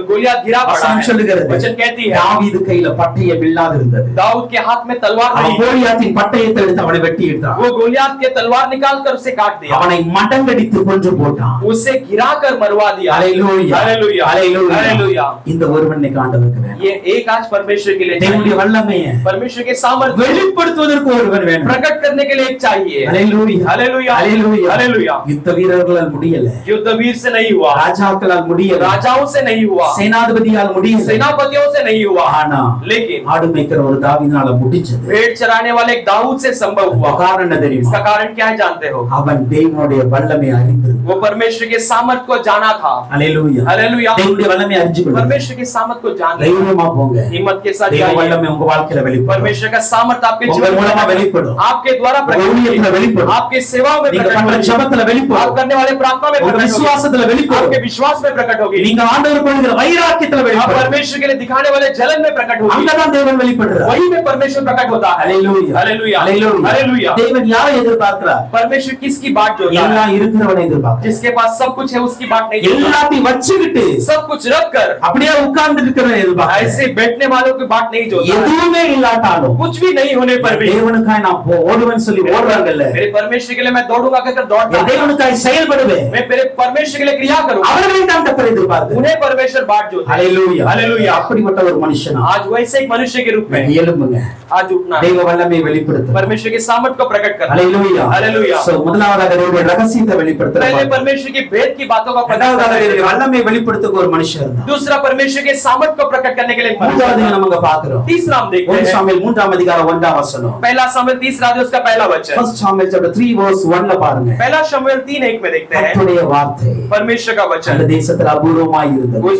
गोलियत गिरा पड़ा வசனம் है। சொல்லுகிறது, वचन कहती है தாவீது கையில பட்டயம் இல்லாது இருந்தது. दाऊद के हाथ में तलवार அவன் नहीं, கோலியாத்தின் பட்டயத்தை எடுத்து அவனை வெட்டி இட்டான். वो गोलियत के तलवार निकाल कर उसे काट दिया, அவனை மடங்கடித்து கொன்று போட்டான். उसे गिरा कर मरवा दिया। ஹalleluya हालेलुया। ஹalleluya हालेलुया। இந்த ஒருவனை காண்டவருக்கு வேணும். ये एक आज परमेश्वर के लिए தேவனுடைய चाहिए, வல்லமையை परमेश्वर के सामर्थ्य வெளிப்படுத்துவதற்கு ஒருவன் வேணும். प्रकट करने के लिए एक चाहिए। ஹalleluya हालेलुया। ஹalleluya हालेलुया। யுத்த வீரர்களால் முடியல, युद्ध वीर से नहीं हुआ, ராஜாக்களால் முடியல, राजाओं से नहीं हुआ, சேனாதிபதியால் முடியல, सेनापतियों से नहीं हुआ, ஆனா लेकिन ஆடு மேய்க்கிற ஒரு தாவீதுனால முடிஞ்சது. भेड़ चराने वाले एक दाऊद से संभव हुआ। காரணம் என்ன தெரியுமா? इसका कारण क्या है जानते हो? அவன் தேவனுடைய வல்லமை அறிந்து, वो परमेश्वर के सामर्थ को जाना था। ஹalleluya हालेलुया। தேவனுடைய வல்லமை அறிஞ்சு கொள்ளுங்க. परमेश्वर के सामर्थ को जान தைரியமா போங்க. हिम्मत के साथ தேவ जाइए। வல்லமை உங்க வாழ்க்கையில வெளிப்படும். परमेश्वर का सामर्थ आपके உங்க जीवन மூலமா में வெளிப்படும். आपके द्वारा प्रकट ஊழியத்துல होगी, வெளிப்படும். आपके सेवा में நீங்க प्रकट பண்ற होगी, ஜெபத்துல आप வெளிப்படும். करने वाले प्रार्थना में உங்க प्रकट होगी, விசுவாசத்துல வெளிப்படும். आपके विश्वास में प्रकट होगी, நீங்க ஆண்டவர் கொடுக்கிற வைராக்கியத்துல आप வெளிப்படும். परमेश्वर के लिए दिखाने वाले जलन में प्रकट होगी, அங்கதான் தேவன் வெளிப்படுறார். वही में परमेश्वर प्रकट होता है। ஹalleluya हालेलुया। ஹalleluya हालेलुया। தேவன் யாரை எதிர்பார்க்கிறார்? परमेश्वर किसकी बात जोता है? எல்லாம் இருக்கிறவனை எதிர்பார்க்கிறார். जिसके पास सब कुछ है उसकी बात नहीं जोता। எல்லாத்தையும் வச்சுக்கிட்டு सब कुछ रख कर அப்படியே உட்கார்ந்து இருக்கிறவனை எதிர்பார்க்கிறார். ऐसे बैठने वालों की बात नहीं जोता। எதுவுமே இல்லாட்டாலும் कुछ भी नहीं होने पर भी தேவனுக்காய் நான் ஓடுவேன்னு சொல்லி ஓடுறாங்கல்ல, मेरे परमेश्वर के लिए मैं दौड़ूंगा कहकर दौड़ता என் हूं। தேவனுக்காய் செயல்படுவேன். मैं मेरे परमेश्वर के लिए क्रिया करूंगा, அவர்களை தான் கர்த்தர் எதிர்பார்க்கிறார். उन्हें परमेश्वर बात जोता है। ஹalleluya हालेलुया। அப்படிப்பட்ட ஒரு மனுஷனா आज वैसे एक मनुष्य के रूप में எழும்புங்க. आज उठना, தேவ வல்லமையை வெளிப்படுத்துங்க. परमेश्वर के सामर्थ को प्रकट करना। ஹalleluya हालेलुया। சோ முதலாவதாக தேவனுடைய ரகசியத்தை வெளிப்படுத்துறோம். पहले परमेश्वर की भेद की बातों का पता இரண்டாவது வல்லமை வெளிப்படுத்துக்கு ஒரு மனுஷன் இருந்தார். दूसरा परमेश्वर के सामर्थ को प्रकट करने के लिए एक मनुष्य மூன்றாவது நம்ம பார்க்கிறோம். तीसरा हम देखते हैं 1 சாமுவேல் 3ஆம் அதிகாரம் 1ஆம் வசனம். पहला शमूएल 3 अध्याय उसका पहला वचन 1 சாமுவேல் chapter 3 verse 1ல பாருங்க. पहला शमूएल 3:1 में देखते हैं கர்த்தருடைய வார்த்தை परमेश्वर का वचन அந்த தேசத்துல அபூர்வமாய் இருந்தது. उस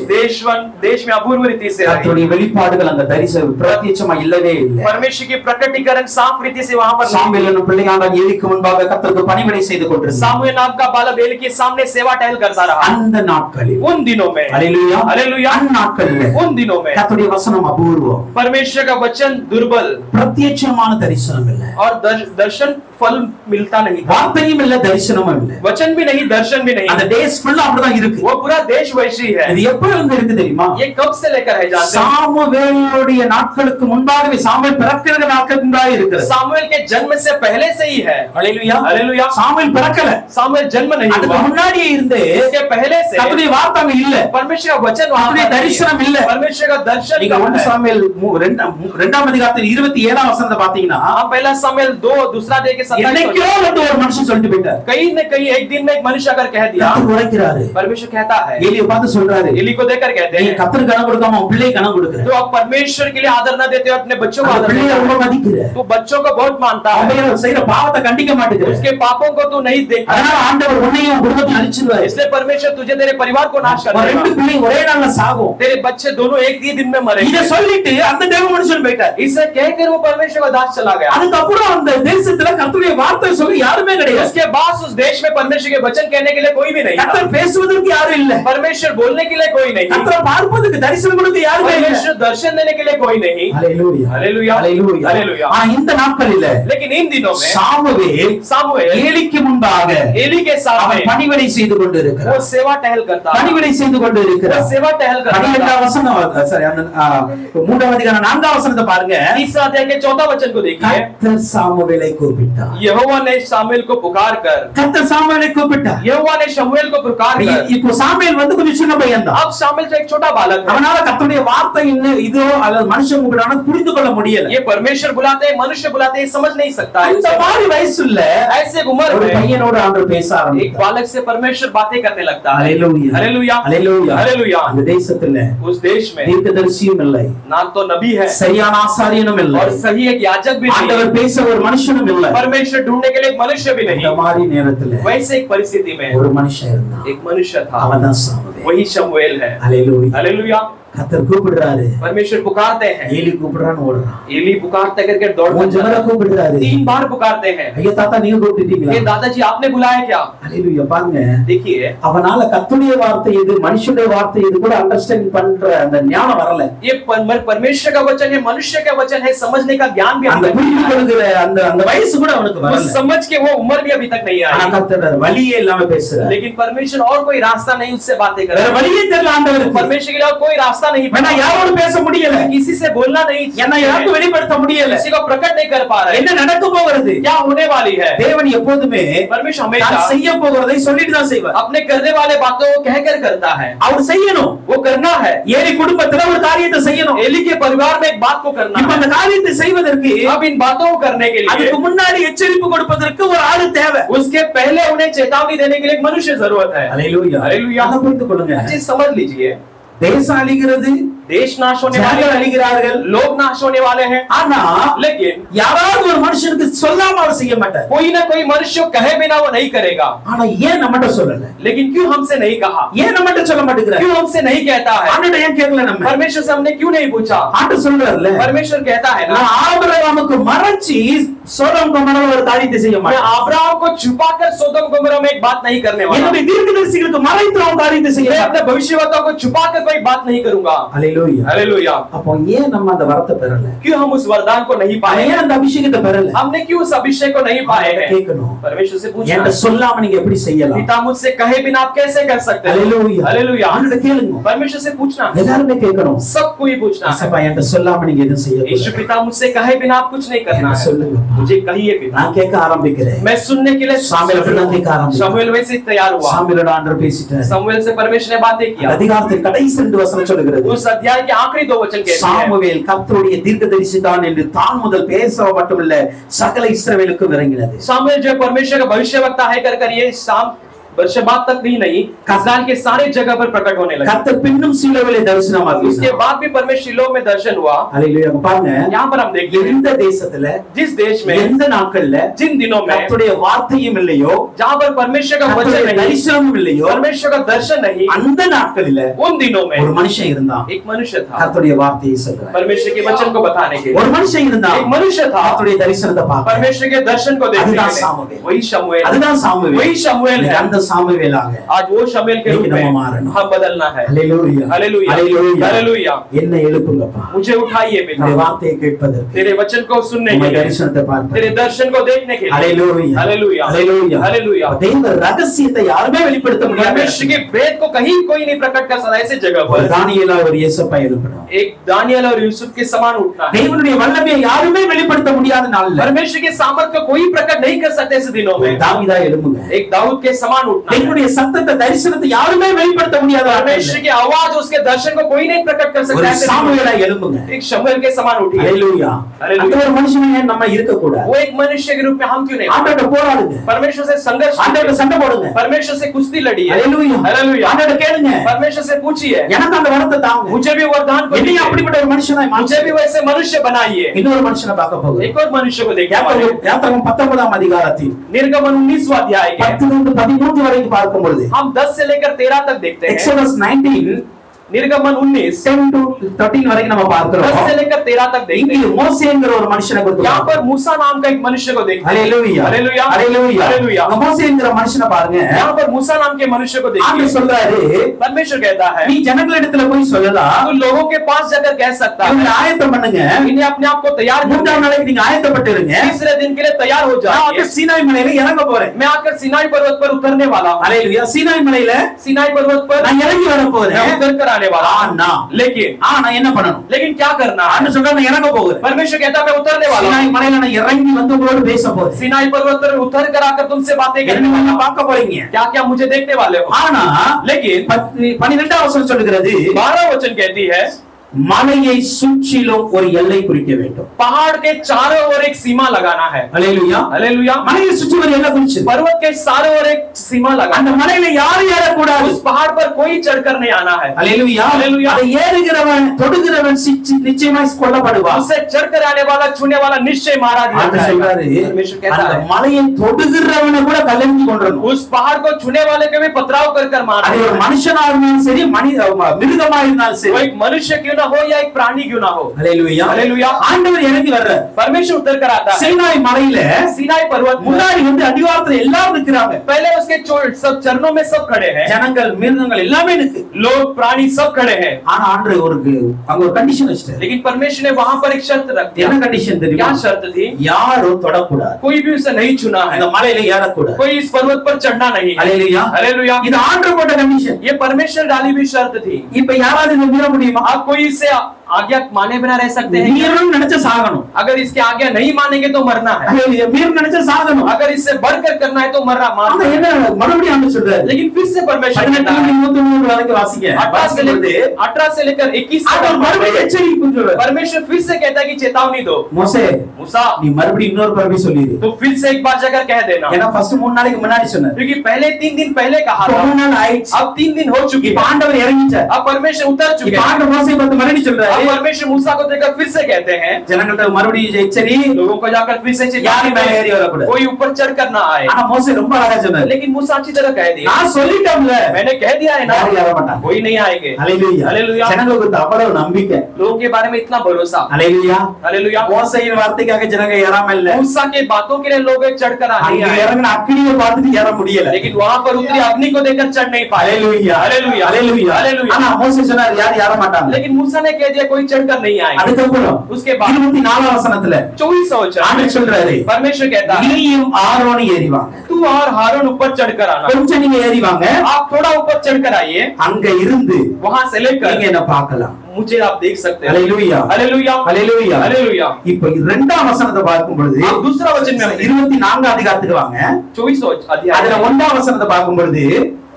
देश में अपूर्व रीति से கர்த்தருடைய வெளிப்பாடுகள் அந்த தரிசனம் பிரத்யட்சமா இல்லவே இல்லை. परमेश्वर की प्रकटीकरण साफ रीति से वहां पर சாமுவேல் என்னும் பிள்ளையாண்டான் ஏலிக்கு முன்பாக கர்த்தருக்கு பணிவிடை செய்து கொண்டிருந்தார். सामुएल नाम का बालक एली के सामने सेवा टहल करता रहा அந்த நாட்களில் उन दिनों में ஹalleluya हालेलुया அந்த நாட்களில் उन दिनों में கர்த்தருடைய வசனம் அபூர்வம். परमेश्वर का वचन दुर्बल பிரத்யட்சமான தரிசனம் இல்ல. और दर्शन फल मिलता नहीं था வார்த்தையும் இல்ல தரிசனமும் இல்ல. वचन भी नहीं दर्शन भी नहीं அந்த டேஸ் ஃபுல்லா அப்படிதான் இருக்கு. वो पूरा देश वैसी है இது எப்ப இருந்து இருக்கு தெரியுமா? ये कब से लेकर है जानते हैं சாமுவேலுடைய நாட்களுக்கு முன்பாகவே சாமுவேல் பிறக்கிற நாட்களுக்கு முன்பாக இருக்குது. सामुएल के जन्म से पहले से ही है ஹalleluya हालेलुया சாமுவேல் பிறக்கல. सामुएल जन्म नहीं அதுக்கு हुआ முன்னாடியே இருந்தே इसके पहले से கர்த்தருடைய வார்த்தை அங்க இல்ல. परमेश्वर का वचन वहां கர்த்தருடைய தரிசனம் இல்ல. परमेश्वर का दर्शन நீங்க 1 சாமுவேல் 2ஆம் அதிகாரத்தில் 27ஆம் வசனத்தை பாத்தீங்கன்னா हम पहला सामुएल 2 दूसरा अध्याय के 27 என்னைக்கோ வந்து ஒரு மனுஷன் சொல்லிட்டு போயிட்டார். कहीं न कहीं एक दिन में एक मनुष्य आकर कह दिया கர்த்தர் உரைக்கிறாரு. परमेश्वर कहता है ஏலியை பார்த்து சொல்றாரு एली को देखकर कहते நீ हैं கர்த்தருக்கு கனம் கொடுக்காம உன் பிள்ளைக்கு கனம் கொடுக்கற. तो आप परमेश्वर के लिए आदर न देते हो अपने बच्चों को அந்த आदर பிள்ளையை देते ரொம்ப हो மதிக்கிற. तो बच्चों को बहुत मानता है அவன் செய்யற பாவத்தை கண்டிக்க மாட்டேங்கிற. उसके पापों को तू नहीं देखता அதனால ஆண்டவர் உன்னையும் உன் குடும்பத்தையும் அழிச்சிடுவார். इसलिए परमेश्वर तुझे तेरे परिवार को नाश कर ரெண்டு देगा பிள்ளை ஒரே நாள்ல சாகும். तेरे बच्चे दोनों एक ही दिन में இத मरेंगे சொல்லிட்டு அந்த தேவ மனுஷன் போயிட்டார். इसे कहकर वो परमेश्वर का दास चला गया அதுக்கு அப்புறம் அந்த தேசத்துல கர்த்தருடைய வார்த்தை சொல்ல யாருமே கிடையாது. उसके बाद उस देश में परमेश्वर के वचन कहने के लिए कोई भी नहीं था கர்த்தர் பேசுவதற்கு யாரும் இல்ல. परमेश्वर बोलने के लिए कोई नहीं கர்த்தரை பார்ப்பதற்கு தரிசனம் கொடுக்க யாருமே இல்ல. परमेश्वर दर्शन देने के लिए कोई नहीं ஹalleluya हालेलुया ஹalleluya हालेलुया ஆனா இந்த நாட்களில் लेकिन इन दिनों में சாமுவேல் ஏலிக்கு முன்பாக एली के सामने அவன் பணிவிடை செய்து वो கொண்டிருக்கிறார். सेवा टहल करता है பணிவிடை செய்து वो கொண்டிருக்கிறார். सेवा टहल करता है 12ஆம் வசனம் சரி அந்த 3ஆம் அதிகாரம் 4ஆம் வசனத்தை பாருங்க. तीसरा अध्याय के 4वां वचन को देखिए கர்த்தர் சாமுவேலை கூப்பிட்டார். यहोवा ने सामुएल को पुकार कर கர்த்தர் சாமுவேலை கூப்பிட்டார். यहोवा ने शमूएल को पुकार कर இப்போ சாமுவேல் வந்து கொஞ்சம் சின்ன பையன் தான். अब सामुएल तो एक छोटा बालक है அவனால கர்த்தருடைய வார்த்தை இதோ அல்லது மனுஷன் கூப்பிடான புரிந்து கொள்ள முடியல. ये परमेश्वर बुलाते हैं मनुष्य बुलाते हैं समझ नहीं सकता है இந்த மாதிரி வயசுல ऐसे उम्र ஒரு में பையனோட ஆண்டவர் பேச एक ஆரம்பித்தார். बालक से परमेश्वर बातें करने लगता है ஹalleluya हालेलुया ஹalleluya हालेलुया அந்த தேசத்துல उस देश में தீர்க்கதரிசியும் இல்லை, ना तो नबी है சரியான ஆசாரியனும் இல்லை, और सही एक याजक भी नहीं ஆண்டவர் பேச ஒரு மனுஷனும் இல்லை. परमेश्वर ढूंढने के लिए एक मनुष्य भी இந்த नहीं மாதிரி நேரத்துல वैसे एक परिस्थिति में ஒரு மனுஷன் இருந்தான். एक मनुष्य था அவன்தான் சாமுவேல். वही शमूएल है ஹalleluya हालेलुया கர்த்தர் கூப்பிடுறாரு. परमेश्वर पुकारते हैं ஏலி கூப்பிடுறான்னு ஓடுறான். एली पुकारते करके दौड़ கொஞ்ச நேரம் கூப்பிடுறாரு. 3 बार पुकारते हैं ஐயா தாத்தா நீங்க கூப்பிட்டீங்களா? ये दादाजी आपने बुलाया क्या ஹalleluya பாருங்க. देखिए அவனால கர்த்தருடைய வார்த்தை எது மனுஷனுடைய வார்த்தை எது கூட அண்டர்ஸ்டாண்ட் பண்ற அந்த ஞானம் வரல. ये परमेश्वर का वचन है मनुष्य का वचन है समझने का ज्ञान भी அந்த புரிந்து கொள்கிற அந்த வயசு கூட அவனுக்கு वो வரல. समझ के वो उम्र भी अभी तक नहीं ஆனா आई கர்த்தர் வழியே இல்லாம பேசுறார். लेकिन परमेश्वर और कोई रास्ता नहीं उससे बातें कर வேற रहा है வழியே தெரியல ஆண்டவருக்கு. परमेश्वर के लिए और कोई रास्ता नहीं வேணா யாரோட பேச முடியல, किसी से बोलना नहीं என்ன யாருக்கு வெளிப்படுத்த முடியல, किसी को प्रकट नहीं कर पा रहे என்ன நடக்க போகிறது. क्या होने वाली है தேவன் எப்போதுமே परमेश्वर தான் हमेशा செய்ய போகிறதை சொல்லிட்டு தான் செய்வார். अपने करने वाले बातों को कहकर करता है அவர் செய்யணும். वो करना है ஏலி குடும்பத்துல ஒரு காரியத்தை செய்யணும். एली के परिवार में एक बात को करना இப்ப है அந்த காரியத்தை செய்வதற்கு अब इन बातों को करने के लिए அதுக்கு முன்னாடி எச்சரிப்பு கொடுப்பதற்கு ஒரு ஆளு தேவை. उसके पहले उन्हें चेतावनी देने के लिए एक मनुष्य जरूरत है ஹalleluya हालेलुया அதை புரிந்து கொள்ளுங்க. अच्छे समझ लीजिए தேசம் அழிகிறது, देश नाश होने वाले ஜனங்கள் அழிகிறார்கள், लोग नाश होने वाले हैं ஆனா लेकिन யாராவது ஒரு மனுஷனுக்கு சொல்லாம அவர் செய்ய மாட்டார். कोई ना कोई मनुष्य कहे बिना वो नहीं करेगा ஆனா ஏன் நம்மட்ட சொல்லல? लेकिन क्यों हमसे नहीं कहा ஏன் நம்மட்ட சொல்ல மாட்டேங்கிறார்? क्यों हमसे नहीं कहता है ஆண்டவரே ஏன் கேட்கல நம்ம? परमेश्वर से हमने क्यों नहीं पूछा ஆண்டவர் சொல்றாருல, परमेश्वर कहता है ना நான் ஆபிரகாமுக்கு மறைச்சி சோதோம் கொமோரால ஒரு காரியத்தை செய்ய मैं மாட்டேன். अब्राहम को छुपाकर सोदोम गोमोरा में एक बात नहीं करने वाला என்னுடைய தீர்க்கதரிசிகளுக்கு மறைத்து ஒரு காரியத்தை செய்ய मैं மாட்டேன். अपने भविष्यवक्ताओं को छुपाकर कोई बात नहीं करूंगा ஹalleluya. हालेलुया அப்போ ஏன் நம்ம அந்த வரத்தை பெறல? क्यों हम उस वरदान को नहीं पाए ஏன் அந்த அபிஷேகத்தை பெறல? हमने क्यों उस अभिषेक को नहीं पाए हैं கேட்கணும். परमेश्वर से पूछना என்கிட்ட சொல்லாம நீங்க எப்படி செய்யலாம்? पिता मुझसे कहे बिना आप कैसे कर सकते हैं ஹalleluya. हालेलुया ஆண்டவரே கேளுங்க. परमेश्वर से पूछना எல்லாரும் கேட்கணும். सबको ही पूछना है அப்பா என்கிட்ட சொல்லாம நீங்க எதுவும் செய்ய यीशु கூடாது. पिता मुझसे कहे बिना आप कुछ नहीं करना है சொல்லுங்க. मुझे कहिए पिता நான் கேட்க ஆரம்பிக்கிறேன். मैं सुनने के लिए சாமுவேல் அப்படிதான் கேட்க ஆரம்பிச்சான். शमूएल वैसे ही तैयार हुआ சாமுவேலோட ஆண்டவர் பேசிட்டார். शमूएल से परमेश्वर ने बातें किया அதிகாரத்தின் கடைசி 2 வசனம் சொல்லுகிறது, उस अध्याय के आखिरी 2 वचन कहते हैं சாமுவேல் கர்த்தருடைய தீர்க்கதரிசி தான் என்று தான் முதல் பேச மட்டுமல்ல சகல இஸ்ரவேலுக்கும் இறங்கினது. शमूएल जो परमेश्वर का भविष्यवक्ता है कर ये शाम बर्शबात तक भी नहीं, इस्राएल के सारे जगह पर प्रकट होने लगा। கர்த்தர் பின்னும் சீலோவிலே தரிசனமாகி उसके बाद भी परमेश्वर शिलोह में दर्शन हुआ। ஹalleluya பாருங்க, यहाँ पर हम देखते हैं எந்த தேசத்துல जिस देश में எந்த நாட்கள்ல जिन दिनों में கர்த்தருடைய வார்த்தையும் இல்லையோ, जहाँ पर परमेश्वर का वचन नहीं, தரிசனமும் இல்லையோ, परमेश्वर का दर्शन नहीं, அந்த நாட்களில उन दिनों में ஒரு மனுஷன் இருந்தான், एक मनुष्य था கர்த்தருடைய வார்த்தையை சொல்றார்। परमेश्वर के वचन को बताने के लिए। ஒரு மனுஷன் இருந்தான், एक मनुष्य था கர்த்தருடைய தரிசனத்தை பார்க்க, परमेश्वर के दर्शन को देखने அதுதான் के சாமுவேல்। लिए। वही शमूएल, அதுதான் சாமுவேல், वही शमूएल है। அந்த சாமுவேலாக आज वो शमूएल के रूप में हम बदलना है। ஹalleluya हालेलुया, ஹalleluya हालेलुया। என்ன எழுப்புங்கப்பா, मुझे उठाइए இந்த पिता, வார்த்தையை கேட்பதற்கு, तेरे वचन को सुनने உம்முடைய के लिए, தரிசனத்தை பார்ப்பதற்கு। तेरे दर्शन को देखने के लिए। ஹalleluya हालेलुया, ஹalleluya हालेलुया। தேவ ரகசியத்தை யாருமே வெளிப்படுத்த முடியாது। परमेश्वर के भेद को कहीं कोई नहीं प्रकट कर सकता ऐसे जगह ஒரு पर। தானியேலா ஒரு யேசப்பா எழுப்பணும்। एक दानियल और यूसुफ के समान उठना है। தேவனுடைய வல்லமையை யாருமே வெளிப்படுத்த முடியாத நாள்ல परमेश्वर के सामर्थ को कोई प्रकट नहीं कर सकते ऐसे दिनों ஒரு में। தாவீதா எழும்புங்க। एक दाऊद के समान उठना है। தேவனுடைய சத்தத்தை தரிசனத்தை யாருமே வெளிப்படுத்த முடியாத परमेश्वर की आवाज उसके दर्शन को कोई नहीं प्रकट कर ஒரு सकता ऐसे दिनों சாமுவேலா में। எழும்புங்க। एक शमूएल के समान उठिए। ஹalleluya हालेलुया। அந்த ஒரு மனுஷனே நம்ம இருக்க கூடாது। वो एक मनुष्य के रूप में हम क्यों नहीं? ஆண்டவர்ட்ட போராடுங்க, परमेश्वर से संघर्ष ஆண்டவர்ட்ட कीजिए। சண்டை போடுங்க। परमेश्वर से कुश्ती लड़िए। ஹalleluya हालेलुया। ஆண்டவர்ட்ட கேளுங்க, परमेश्वर से पूछिए, எனக்கு அந்த வரத்தை தாங்க, मुझे भी वरदान को என்னையும் दीजिए। அப்படிப்பட்ட ஒரு மனுஷனாய் मुझे மாற்றுங்க। भी वैसे मनुष्य बनाइए। இன்னொரு மனுஷனை பார்க்க போகுது। एक और मनुष्य को देखने वाले हैं। யாத்திராகமம் 19ஆம் அதிகாரத்தில் निर्गमन 19वां अध्याय के 10-13 வரைக்கும் பார்க்கும் பொழுது, हम 10 से लेकर 13 तक देखते हैं। எக்ஸோடஸ் 19 निर्गमन 19 10-13 வரைக்கும் நம்ம 10 பார்க்கிறோம்। से लेकर 13 तक देखते இங்கே हैं। மோசேங்கிற ஒரு மனுஷனை குறித்து यहाँ पर मूसा नाम का एक मनुष्य को देखते हैं। ஹalleluya हालेलुया, ஹalleluya हालेलुया। மோசேங்கிற மனுஷனை பாருங்க, यहाँ पर मूसा नाम के मनुष्य को देखते ஆண்டவர் हैं। சொல்றாரு, परमेश्वर कहता है, நீ ஜனங்களிடத்துல போய் சொல்லலாம், तू लोगों के पास जाकर कह सकता இவங்களை है, ஆயத்தம் பண்ணுங்க, इन्हें अपने आप को तैयार कर மூன்றாம் நாளைக்கு நீங்க ஆயத்தப்பட்டு இருங்க, तीसरे दिन के लिए तैयार हो நான் வந்து जाइए। சீனாய் மலையில இறங்க போறேன்। मैं आकर सिनाई पर्वत पर उतरने वाला हूँ। ஹalleluya சீனாய் மலையில सिनाई पर्वत पर நான் இறங்கி வர मैं போறேன்। उतर कर आने वाला हूँ। ஆனா लेकिन நான் என்ன பண்ணணும்? लेकिन क्या करना है? ஆண்டவர் சொல்றாரு, நான் இறங்க போகிறேன்। परमेश्वर कहता है, मैं उतरने वाला हूँ। சீனாய் மலையில நான் இறங்கி வந்து உங்களோட பேச போறேன்। सिनाई पर्वत पर उतर कर आकर तुमसे बातें करने என்ன वाला நீங்க हूँ। பார்க்க போறீங்க? क्या क्या मुझे देखने वाले हो? ஆனா लेकिन 12ஆம் வசனம் சொல்லுகிறது, 12 वचन कहती है, மலையை சுற்றிலும் ஒரு எல்லை குறிக்க வேண்டும்। पहाड़ के चारों ओर एक सीमा लगाना है। ஹalleluya हालेलुया। மலையை சுற்றி ஒரு எல்லை குறிச்சு, पर्वत के चारों ओर एक सीमा அந்த लगाना। மலையில யாரும் ஏறக்கூடாது। उस पहाड़ पर कोई चढ़कर नहीं आना है। ஹalleluya हालेलुया। அதை ஏறுகிறவன் தொடுகிறவன் நிச்சயமாய் கொல்லப்படுவான்। उससे चढ़कर आने वाला, छूने वाला निश्चय मारा दिया ஆண்டவர் சொல்றாரு, जाएगा। परमेश्वर कहता அந்த है, மலையை தொடுகிறவனை கூட கல்லெறிஞ்சு கொன்றணும்। उस पहाड़ को छूने वाले को भी पथराव कर कर मारना அது ஒரு है। மனுஷனா இருந்தாலும் சரி, மிருகமா இருந்தாலும் वो சரி। एक मनुष्य क्यों ना हो या एक प्राणी क्यों ना हो। ஹalleluya हालेलुया। ஆண்டவர் இறங்கி வர்றார்। परमेश्वर उतर कर आता है। சீனாய் மலையில सिनाई पर्वत पर முன்னாடி வந்து அடிவாரத்துல எல்லாரும் நிக்கிறாங்க। पहले उसके सब चरणों में सब खड़े हैं। ஜனங்கள் மிருகங்கள் எல்லாமே இருக்கு। लोग प्राणी सब खड़े हैं। ஆனா ஆண்டவர் அங்க ஒரு கண்டிஷன் வச்சிட்டாரு। लेकिन परमेश्वर ने वहां पर एक शर्त रख दिया। என்ன கண்டிஷன் தெரியுமா? क्या शर्त थी? யாரும் தொடக்கூடாது, कोई भी उसे नहीं चुना है। அந்த மலையில ஏறக்கூடாது। कोई इस पर्वत पर चढ़ना नहीं है। ஹalleluya हालेलुया। இது ஆண்டவர் போட்ட கண்டிஷன்। ये परमेश्वर डाली हुई शर्त थी। இப்ப யாராவது இதை மீற முடியுமா? आप कोई इससे आज्ञा माने बिना रह सकते हैं? மீறணும் நினைச்ச சாகணும்। अगर इसके आज्ञा नहीं मानेंगे तो मरना है। ஹalleluya மீற நினைச்ச சாகணும்। अगर इससे बढ़कर करना है तो ஆனா मारना है। என்ன மறுபடியும் ஆண்டவர் சொல்றாரு, लेकिन फिर से परमेश्वर कहता है, 18-23 வரைக்கும் வாசிங்க। 18 से लेकर 21 ஆண்டவர் மறுபடியும் எச்சரிக்கை கொடுக்கிறார்। परमेश्वर फिर से कहता है कि चेतावनी दो। மோசே मूसा, நீ மறுபடியும் இன்னொரு பரவி சொல்லிரு। तो फिर से एक बार जाकर कह देना। ஏன்னா ஃபர்ஸ்ட் 3 நாளைக்கு முன்னாடி சொன்னார், क्योंकि पहले 3 दिन पहले कहा था, 3 நாள் ஆயிடுச்சு। अब 3 दिन हो चुकी இப்ப है। ஆண்டவர் இறங்கிட்டார்। अब परमेश्वर उतर चुके இப்ப हैं। ஆண்டவர் மோசே பார்த்து மறுபடியும் சொல்றாரு, अब परमेश्वर मूसा को देखकर फिर से कहते हैं, ஜனங்கள்ட்ட மறுபடியும் எச்சரி, लोगों को जाकर फिर से चेतावनी யாரும் மேலே ஏறி दो, வரக்கூடாது। कोई ऊपर चढ़ कर ना आए। ஆனா மோசே ரொம்ப அழகா சொன்னார், लेकिन मूसा अच्छी तरह कह दिया, நான் சொல்லிட்டேன்ல, मैंने कह दिया है ना, யாரும் ஏற மாட்டாங்க। कोई नहीं आएंगे। ஹalleluya हालेलुया। ஜனங்களுக்கு அவ்வளவு நம்பிக்கை। लोगों के बारे में इतना भरोसा। ஹalleluya हालेलुया। மோசேயின் வார்த்தைக்காக ஜனங்க ஏறாம இல்ல, मूसा के बातों के लिए लोग चढ़कर அங்க नहीं आए, இறங்கின அக்கினியை பார்த்துட்டு ஏற முடியல। लेकिन वहां पर उतरी अग्नि को देखकर चढ़ नहीं पाए। ஹalleluya हालेलुया। ஹalleluya हालेलुया। ஆனா மோசே சொன்னார் யாரும் ஏற மாட்டாங்க। लेकिन मूसा ने कह दिया कोई चढ़कर नहीं आएंगे। அதுக்கப்புறம் उसके बाद 24ஆம் வசனத்துல 24 वचन ஆண்டவர் சொல்றாரு, परमेश्वर कहता है, நீயும் ஆரோனும் ஏறிவாங்க। तू और हारून ऊपर चढ़कर आना। கொஞ்சம் நீங்க ஏறிவாங்க, आप थोड़ा ऊपर चढ़कर आइए, அங்க இருந்து वहां से நீங்க लेकर என்ன பார்க்கலாம்। मुझे आप देख सकते हैं। ஹalleluya हालेलुया। ஹalleluya हालेलुया। இப்போ 2ஆம் வசனத்தை பார்க்கும் பொழுது आप दूसरा वचन में 24ஆம் அதிகாரத்துக்கு வாங்க। 24 அதுல अध्याय 1ஆம் வசனத்தை பார்க்கும் பொழுது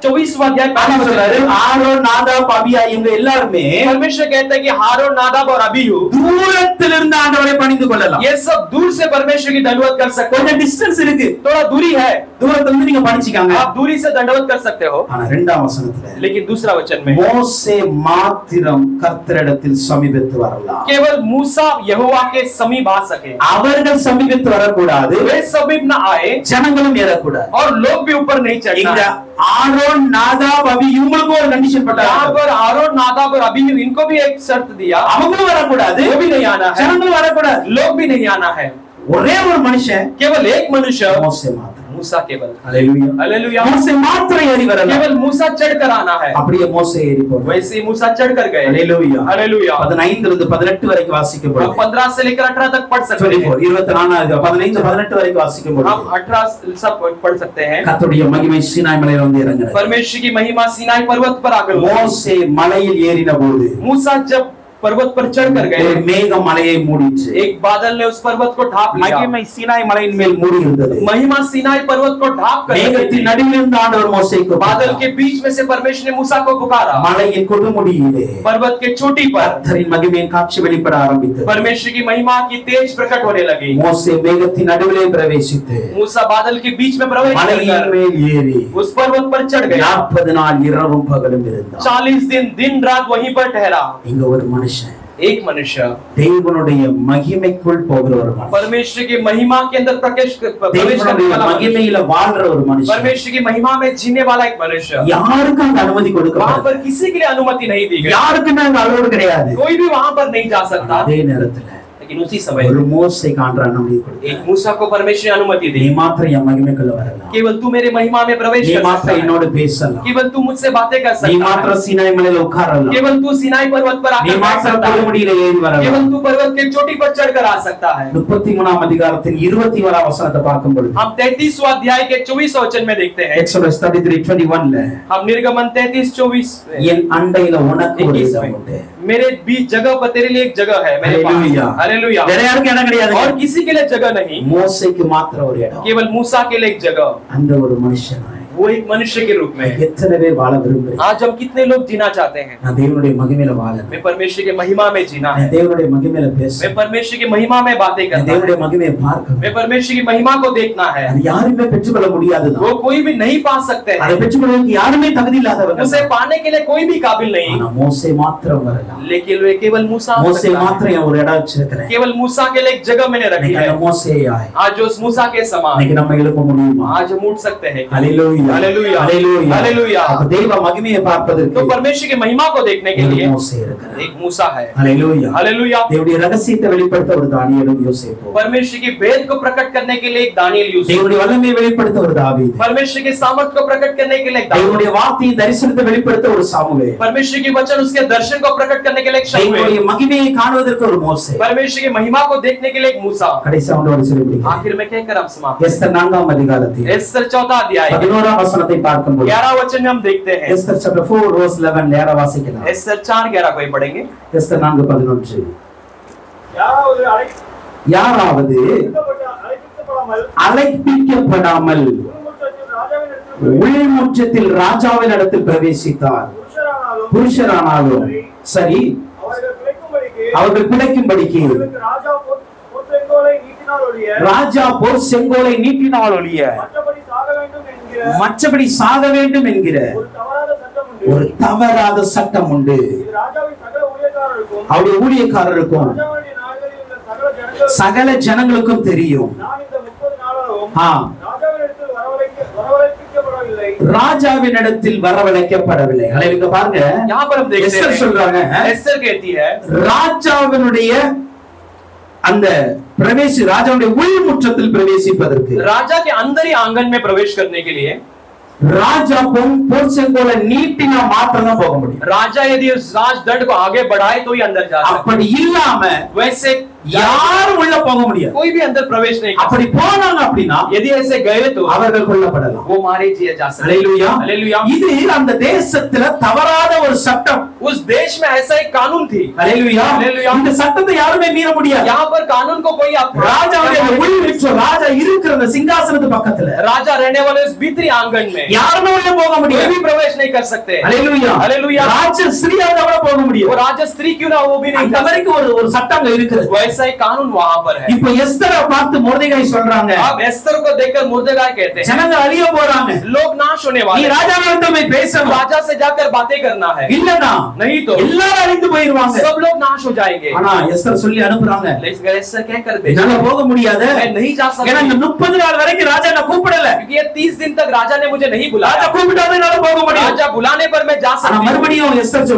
24वां अध्याय ஆனா சொல்றாரு ஆரோன் நாதாப் அபியா இவங்க எல்லாருமே परमेश्वर कहता है कि हारून नादाब और अबीहू தூரத்திலிருந்து ஆண்டவரை பணிந்து கொள்ளலாம். ये सब दूर से परमेश्वर की दंडवत कर सकते கொஞ்சம் हैं. டிஸ்டன்ஸ் இருக்கு, थोड़ा दूरी है, தூரத்திலிருந்து நீங்க பணிச்சுக்காங்க. आप दूरी से दंडवत कर सकते हो. ஆனா இரண்டாம் வசனத்துல लेकिन दूसरा वचन में மோசே மாத்திரம் கர்த்தரிடத்தில் சமீபத்து வரலாம். केवल मूसा यहोवा के समीप आ सके. அவர்கள் சமீபத்து வரக்கூடாது, वे समीप न आए ஜனங்களும் ஏறக்கூடாது. और लोग भी ऊपर नहीं இங்க चढ़ना. ஆரோன் நாதாப் அபி இவங்களுக்கு ஒரு கண்டிஷன் यहाँ போட்டாங்க. पर हारून नादाब और अबीहू इनको भी एक शर्त दिया, அவங்களும் வரக்கூடாது, वो भी नहीं आना है, ஜனங்களும் வரக்கூடாது. लोग भी नहीं आना है. ஒரே ஒரு மனுஷன், केवल एक मनुष्य, மோசே மாத்திரம். मूसा केवल. அல்லேலூயா. हालेलुया. மோசே மாத்திரம் ஏறி வரலாம். केवल मूसा चढ़कर आना है. அப்படியே மோசே ஏறி போனார். वैसे ही मूसा चढ़कर गए. அல்லேலூயா. हालेलुया. 15 இருந்து 18 வரைக்கும் வாசிக்கும் பொழுது 15 से लेकर 18 तक पढ़ सकते हैं. 24 15 18 வரைக்கும் வாசிக்கும் பொழுது हम 18 सब पढ़ सकते हैं. கர்த்தருடைய மகிமை சீனாய் மலையில வந்து இறங்கினது. परमेश्वर की महिमा सीनाई पर्वत पर आकर हुई. மோசே மலையில் ஏறின போது मूसा जब पर्वत पर चढ़कर ஒரு गए, மேகம் மலையை மூடிச்சு. एक बादल ने उस पर्वत को ढांप लिया. மகிமை சீனாய் மலையின் மேல் மூடி இருந்தது. महिमा सीनाई पर्वत को ढांप कर மேகத்தின் நடுவில் இருந்து ஆண்டவர் மோசேக்கு बादल के बीच में से परमेश्वर ने मूसा को पुकारा. மலையின் கொடுமுடியிலே पर्वत के चोटी पर கர்த்தரின் மகிமையின் காட்சி வெளிப்பட ஆரம்பித்தது. परमेश्वर की महिमा की तेज प्रकट होने लगी. மோசே மேகத்தின் நடுவிலே பிரவேசித்து मूसा बादल के बीच में प्रवेश மலையின் कर மேல் ஏறி उस पर्वत पर चढ़ गया. 40 நாள் இரவும் பகலும் இருந்தார். 40 दिन दिन रात वहीं पर ठहरा. இங்க ஒரு மனுஷன் एक मनुष्य தேவனுடைய மகிமைக்குள் போகிற ஒரு மனுஷன், परमेश्वर की महिमा के अंदर प्रवेश करने தேவனுடைய वाला मनुष्य, மகிமையில வாழ்ற ஒரு மனுஷன். परमेश्वर की महिमा में जीने वाला एक मनुष्य. யாருக்கும் அந்த அனுமதி वहां கொடுக்கப்படல. पर किसी के लिए अनुमति नहीं दी गई. யாருக்குமே அங்க அலோடு கிடையாது. कोई भी वहां पर नहीं जा सकता. அதே நேரத்துல लेकिन उसी समय ஒரு மோசேக்கு ஆண்டவர் அனுமதி கொடுத்தார். एक मूसा को परमेश्वर ने अनुमति நீ दी. மாத்திரம் என் மகிமைக்குள்ள வரலாம். केवल तू मेरे महिमा में प्रवेश நீ कर सकता மாத்திரம் है. என்னோட பேசலாம். केवल तू मुझसे बातें कर நீ सकता है. மாத்திரம் சீனாய் மலையில உட்காரலாம். केवल तू सिनाई पर्वत पर நீ आकर बैठ மாத்திரம் सकता है. கொடுமுடியில ஏறி வரலாம். केवल तू पर्वत के चोटी पर चढ़कर आ सकता है. 33ஆம் அதிகாரத்தின் 21ஆம் வசனத்தை பார்க்கும் பொழுது हम 33वां अध्याय के 24 वचन में देखते हैं. எக்ஸோடஸ் 33:21ல हम निर्गमन 33:24 என் அண்டையில உனக்கு ஒரு இடம் உண்டு. मेरे बीच जगह पर तेरे लिए एक जगह है मेरे पास. हालेलुया. हालेलुया. வேற யாருக்கும் இடம் கிடையாது. और किसी के लिए जगह नहीं, மோசேக்கு மாத்திரம் ஒரு இடம். केवल मूसा के लिए एक जगह. அந்த ஒரு மனுஷன் वो एक मनुष्य के रूप में. எத்தனை பேர் வாழ விரும்புறீங்க? आज हम कितने लोग जीना चाहते हैं? நான் தேவனுடைய மகிமையில வாழணும். मैं परमेश्वर के महिमा में जीना है. நான் தேவனுடைய மகிமையில பேசணும். मैं परमेश्वर की महिमा में बातें நான் करना தேவனுடைய है. மகிமையை பார்க்கணும். मैं परमेश्वर की महिमा को देखना है. அது யாருமே பெற்றுக்கொள்ள முடியாதுதான். वो कोई भी नहीं पा सकते அதை हैं. பெற்றுக்கொள்வதற்கு யாருமே தகுதி இல்லாதவங்க. उसे पाने के लिए कोई भी काबिल नहीं. ஆனா மோசே மாத்திரம் வரலாம். लेकिन वे केवल मूसा आ மோசே सकता है. மாத்திரம் என் ஒரு இடம் வச்சிருக்கிறேன். केवल मूसा के लिए एक जगह मैंने रखी இன்னைக்கு है. அந்த மோசேயாய் आज उस मूसा के समान இன்னைக்கு நம்ம எழுப்ப முடியுமா? आज हम उठ सकते हैं. ஹalleluya. हालेलुया. ஹalleluya. हालेलुया. அப்ப தெய்வ மகிமையை பார்ப்பதற்கு तो परमेश्वर की महिमा को देखने के ஒரு लिए மோசே இருக்கிறார். एक मूसा है. ஹalleluya. हालेलुया. தேவனுடைய ரகசியத்தை வெளிப்படுத்த ஒரு தானியேலும் யோசேப்பும். परमेश्वर की भेद को प्रकट करने के लिए एक दानियेल यूसुफ. தேவனுடைய வல்லமையை வெளிப்படுத்த ஒரு தாவீது. परमेश्वर के सामर्थ को प्रकट करने के लिए एक दाऊद. தேவனுடைய வார்த்தையின் தரிசனத்தை வெளிப்படுத்த ஒரு சாமுவேல். परमेश्वर की वचन उसके दर्शन को प्रकट करने के लिए एक शमूएल. தேவனுடைய மகிமையை காணுவதற்கு ஒரு மோசே. परमेश्वर की महिमा को देखने के लिए एक मूसा. கடைசி அவனோடு சொல்லி முடிக்கிறேன். आखिर में कहकर हम समाप्त. எஸ்தர் 4ஆம் அதிகாரத்தில் एस्तर 4वां अध्याय 11ஆம் வசனத்தை பார்க்கும்போது 11 वचन में हम देखते हैं. எஸ்தர் chapter 4 verse 11 நேரா வாசிக்கலாம். एस्तर 4:11 को ही पढ़ेंगे. எஸ்தர் 4:11 யாராவது அழைப்பிக்கப்படாமல் உள்முற்றத்தில் ராஜாவின் இடத்தில் பிரவேசித்தார், புருஷரானாலும் சரி, அவர்கள் பிழைக்கும்படிக்கு ராஜா போர் செங்கோலை நீட்டினால் ஒழிய மற்றபடி சாக வேண்டும் என்கிற ஒரு தவறாத சட்டம் உண்டு. அவருடைய ஊழியக்காரருக்கும் சகல ஜனங்களுக்கும் தெரியும். ராஜாவின் இடத்தில் வரவழைக்கப்படவில்லை. இங்க பாருங்க, यहाँ पर हम देखते எஸ்தர் हैं சொல்றாங்க, एस्तर कहती है ராஜாவினுடைய அந்த பிரவேசி ராஜாவுடைய உள்முற்றத்தில் பிரவேசிப்பதற்கு राजा के अंदर ही आंगन में प्रवेश करने के लिए ராஜா போர் செங்கோலை நீட்டினா மாத்திரம் தான் போக முடியும். राजा यदि उस राज दंड को आगे बढ़ाए तो ही अंदर जा सकता है. அப்படி இல்லாம वैसे யாரும் உள்ள போக முடியாது. कोई भी अंदर प्रवेश नहीं कर அப்படி போனாங்க அப்படினா यदि ऐसे गए तो அவர்கள் கொல்லப்படலாம். वो मारे दिए जा सकते. ஹalleluya. हालेलुया. இது அந்த தேசத்துல தவறாத ஒரு சட்டம். उस देश में ऐसा एक कानून थी. ஹalleluya. இந்த சட்டத்தை யாருமே மீற முடியாது. यहाँ पर कानून को कोई ராஜாவுடைய உள்விற்ற ராஜா இருக்கிற அந்த சிங்காசனத்து பக்கத்துல राजा रहने वाले उस भीतरी आंगन में யாருமே உள்ள போக முடியாது. कोई भी प्रवेश नहीं कर सकते. ஹalleluya. हालेलुया. ராஜ ஸ்திரீயால கூட போக वो முடியாது. राजा स्त्री क्यों ना वो भी नहीं அந்த வரைக்கும் ஒரு சட்டம் இருக்குது. वैसा एक कानून वहां पर है. இப்போ எஸ்தரை பார்த்து மொர்தெகாய் சொல்றாங்க, अब एस्तर को देखकर मुर्देगाय कहते हैं ஜனங்க அழிய போறாங்க, लोग नाश होने நீ वाले हैं. ராஜாவிட்ட போய் பேசணும். राजा से जाकर बातें करना है. இல்லனா नहीं तो எல்லாரும் அழிந்து போயிடுவாங்க. सब लोग नाश हो जाएंगे. ஆனா எஸ்தர் சொல்லி அனுப்புறாங்க, लेकिन एस्तर क्या कर என்னால भेजा போக முடியாது. मैं नहीं जा ஏன்னா सकती இந்த 30 நாள் வரைக்கும் ராஜா என்ன கூப்பிடல. क्योंकि ये 30 दिन तक राजा ने मुझे नहीं ராஜா बुलाया. கூப்பிட்டாதான் என்னால போக முடியும். राजा बुलाने पर मैं जा ஆனா सकती हूं. மறுபடியும் எஸ்தர்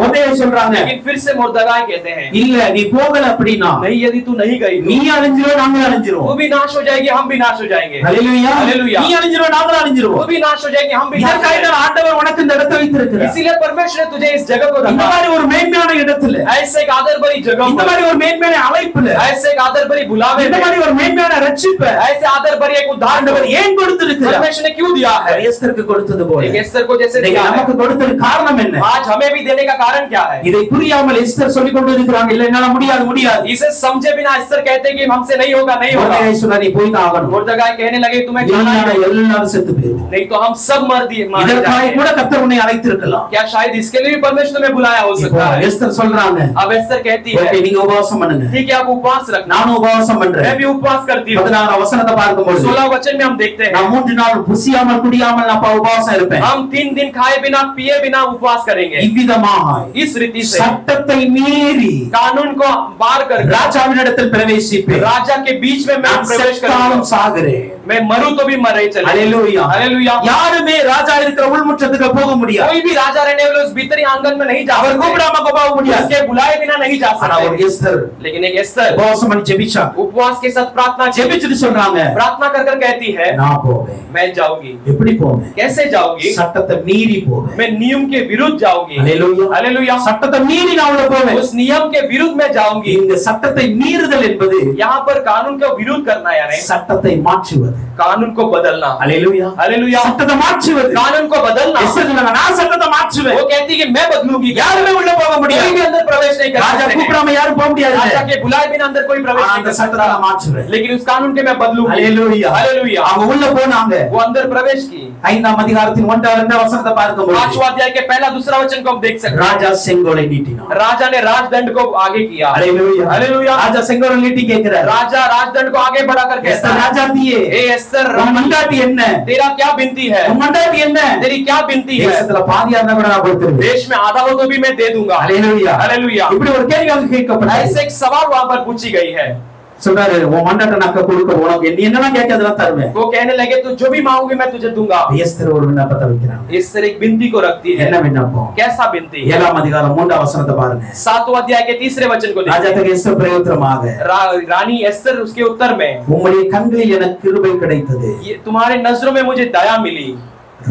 மொர்தெகாய் சொல்றாங்க, लेकिन फिर से मुर्देगाय कहते हैं இல்ல நீ போகல அப்படினா नहीं, यदि तू नहीं गई நீ அழிஞ்சிரோ நாங்க वो அழிஞ்சிரோம். भी नाश हो जाएगी, हम भी नाश हो जाएंगे. ஹalleluya. हालेलुया. நீ அழிஞ்சிரோ நாங்க वो அழிஞ்சிரோம். भी नाश हो जाएंगे, हम भी नाश हो இதற்காக जाएंगे. ஆண்டவர் உனக்கு இந்த இடத்தை வைத்திருக்கிறார். इसीलिए परमेश्वर ने तुझे इस जगह को இந்த रखा மாதிரி ஒரு மேன்மையான இடத்துல, ऐसे एक आदर भरी जगह இந்த पर, மாதிரி ஒரு மேன்மையான அழைப்புல, ऐसे एक आदर भरी बुलावे இந்த में, மாதிரி ஒரு மேன்மையான ரட்சிப்பை ऐसे आदर भरी एक उद्धार ஆண்டவர் ஏன் கொடுத்திருக்கிறார்? परमेश्वर ने क्यों दिया है? எஸ்தருக்கு கொடுத்தது போல एक एस्तर को जैसे இன்னைக்கு दिया है, நமக்கு கொடுத்தது காரணம் என்ன? आज हमें भी देने का कारण क्या है? இதை புரியாமல் எஸ்தர் சொல்லிக் கொண்டு இருக்கிறாங்க, இல்ல என்னால முடியாது முடியாது. इसे समझे बिना एस्तर कहते हैं कि हमसे नहीं होगा नहीं होगा. மொர்தெகாய் சொன்னா நீ போய் தான் ஆகணும். मुर्देगाय कहने लगे तुम्हें जाना இல்லைன்னா है, எல்லாரும் செத்து போயிடும். नहीं तो हम सब मर मारे இதற்காக जाएंगे. கூட கர்த்தர் உன்னை அழைத்திருக்கலாம். क्या शायद इसके लिए भी परमेश्वर तुम्हें बुलाया हो இப்போ सकता है? எஸ்தர் சொல்றாங்க, अब एस्तर कहती ஓகே है நீங்க உபவாசம் பண்ணுங்க, ठीक है आप उपवास रखना, நானும் உபவாசம் मैं பண்றேன். भी उपवास करती हूँ. 16 வசனத்தை பார்க்கும்போது 16 वचन में हम देखते हैं நான் 3 நாள் புசியாமல் குடியாமல் நான் உபவாசம் இருப்பேன். हम 3 दिन खाए बिना पिए बिना उपवास करेंगे. இவ்விதமாக इस रीति से சட்டத்தை மீறி कानून को पार कर ராஜாவினிடத்தில் பிரவேசிப்பேன். राजा के बीच में मैं நான் प्रवेश செத்தாலும் करूंगा. சாகிறேன். मैं मरूं तो भी मरे चले. ஹalleluya. हालेलुया. யாருமே ராஜா இருக்கிற உள்முற்றத்துக்கு போக முடியாது. कोई भी राजा रहने वाले उस भीतरी आंगन में नहीं जा அவர் सकते. கூப்பிடாம போக முடியாது. उसके बुलाए बिना नहीं जा ஆனா ஒரு सकते. எஸ்தர் लेकिन एक एस्तर உபவாசம் பண்ணி ஜெபிச்சா, उपवास के साथ प्रार्थना ஜெபிச்சுட்டு சொல்றாங்க, प्रार्थना कर कर कहती है நான் போவேன். मैं जाऊंगी. எப்படி போவேன்? कैसे जाऊंगी? சட்டத்தை மீறி போவேன். मैं नियम के विरुद्ध जाऊंगी. ஹalleluya. हालेलुया. சட்டத்தை மீறி நான் உள்ள போவேன். उस नियम के विरुद्ध मैं जाऊंगी. இந்த சட்டத்தை மீறுதல் என்பது यहाँ पर कानून का विरोध करना यानी சட்டத்தை மாற்றுவது. कानून को बदलना. ஹalleluya. हालेलुया. சட்டத்தை மாற்றுவது. कानून को बदलना. எஸ்தர் சொல்றாங்க, நான் சட்டத்தை மாற்றுவேன். वो कहती कि मैं बदलूंगी. யாருமே உள்ள போக कोई முடியாது. भी अंदर प्रवेश नहीं कर ராஜா सकते. கூப்பிடாம யாரும் போக முடியாது. राजा के बुलाए बिना अंदर कोई प्रवेश नहीं அந்த कर சட்டத்தை सकता. நான் மாற்றுவேன். लेकिन उस कानून के मैं बदलूंगी. ஹalleluya. हालेलुया. அவங்க உள்ள போனாங்க. वो अंदर प्रवेश की. 5ஆம் அதிகாரத்தின் 1-2 வசனத்தை பார்க்கும்போது 5वां अध्याय के पहला दूसरा वचन को हम देख सकते हैं. ராஜா செங்கோலை நீட்டினார். राजा ने राजदंड को आगे किया. ஹalleluya. हालेलुया. ராஜா செங்கோலை நீட்டி கேக்குறார், राजा राजदंड को आगे बढ़ाकर कहता எஸ்தர் है ராஜாத்தியே, ए एस्तर உன் மண்டாட்டி என்ன? तेरा क्या बिनती है? உன் மண்டாட்டி என்ன? तेरी क्या बिनती है? தேசத்துல பாதியா இருந்தா கூட நான் கொடுத்துருவேன். देश में आधा हो तो भी मैं दे दूंगा. ஹalleluya. हालेलुया. இப்படி ஒரு கேள்வி அங்க கேட்கப்பட்டது. ऐसे एक सवाल वहां पर पूछी गई है. சொல்றாரு, உன் மண்டாட்ட நான் கொடுக்க உனக்கு நீ என்னலாம் கேட்க அதெல்லாம் தருவேன். वो कहने लगे तो जो भी मांगोगे मैं तुझे दूंगा. எஸ்தர் ஒரு விண்ணப்பத்தை வைக்கிறாங்க. एस्तर एक बिनती को रखती है. என்ன விண்ணப்பம்? कैसा बिनती? 7ஆம் அதிகாரம் 3ஆம் வசனத்தை பாருங்க. 7वां अध्याय के तीसरे वचन को ராஜா देखिए. தக எஸ்தர் பிரயோத்திரமாக, रानी एस्तर उसके उत्तर में உம்முடைய கண்களில் எனக்கு கிருபை கிடைத்தது. ये तुम्हारे नजरों में मुझे दया मिली.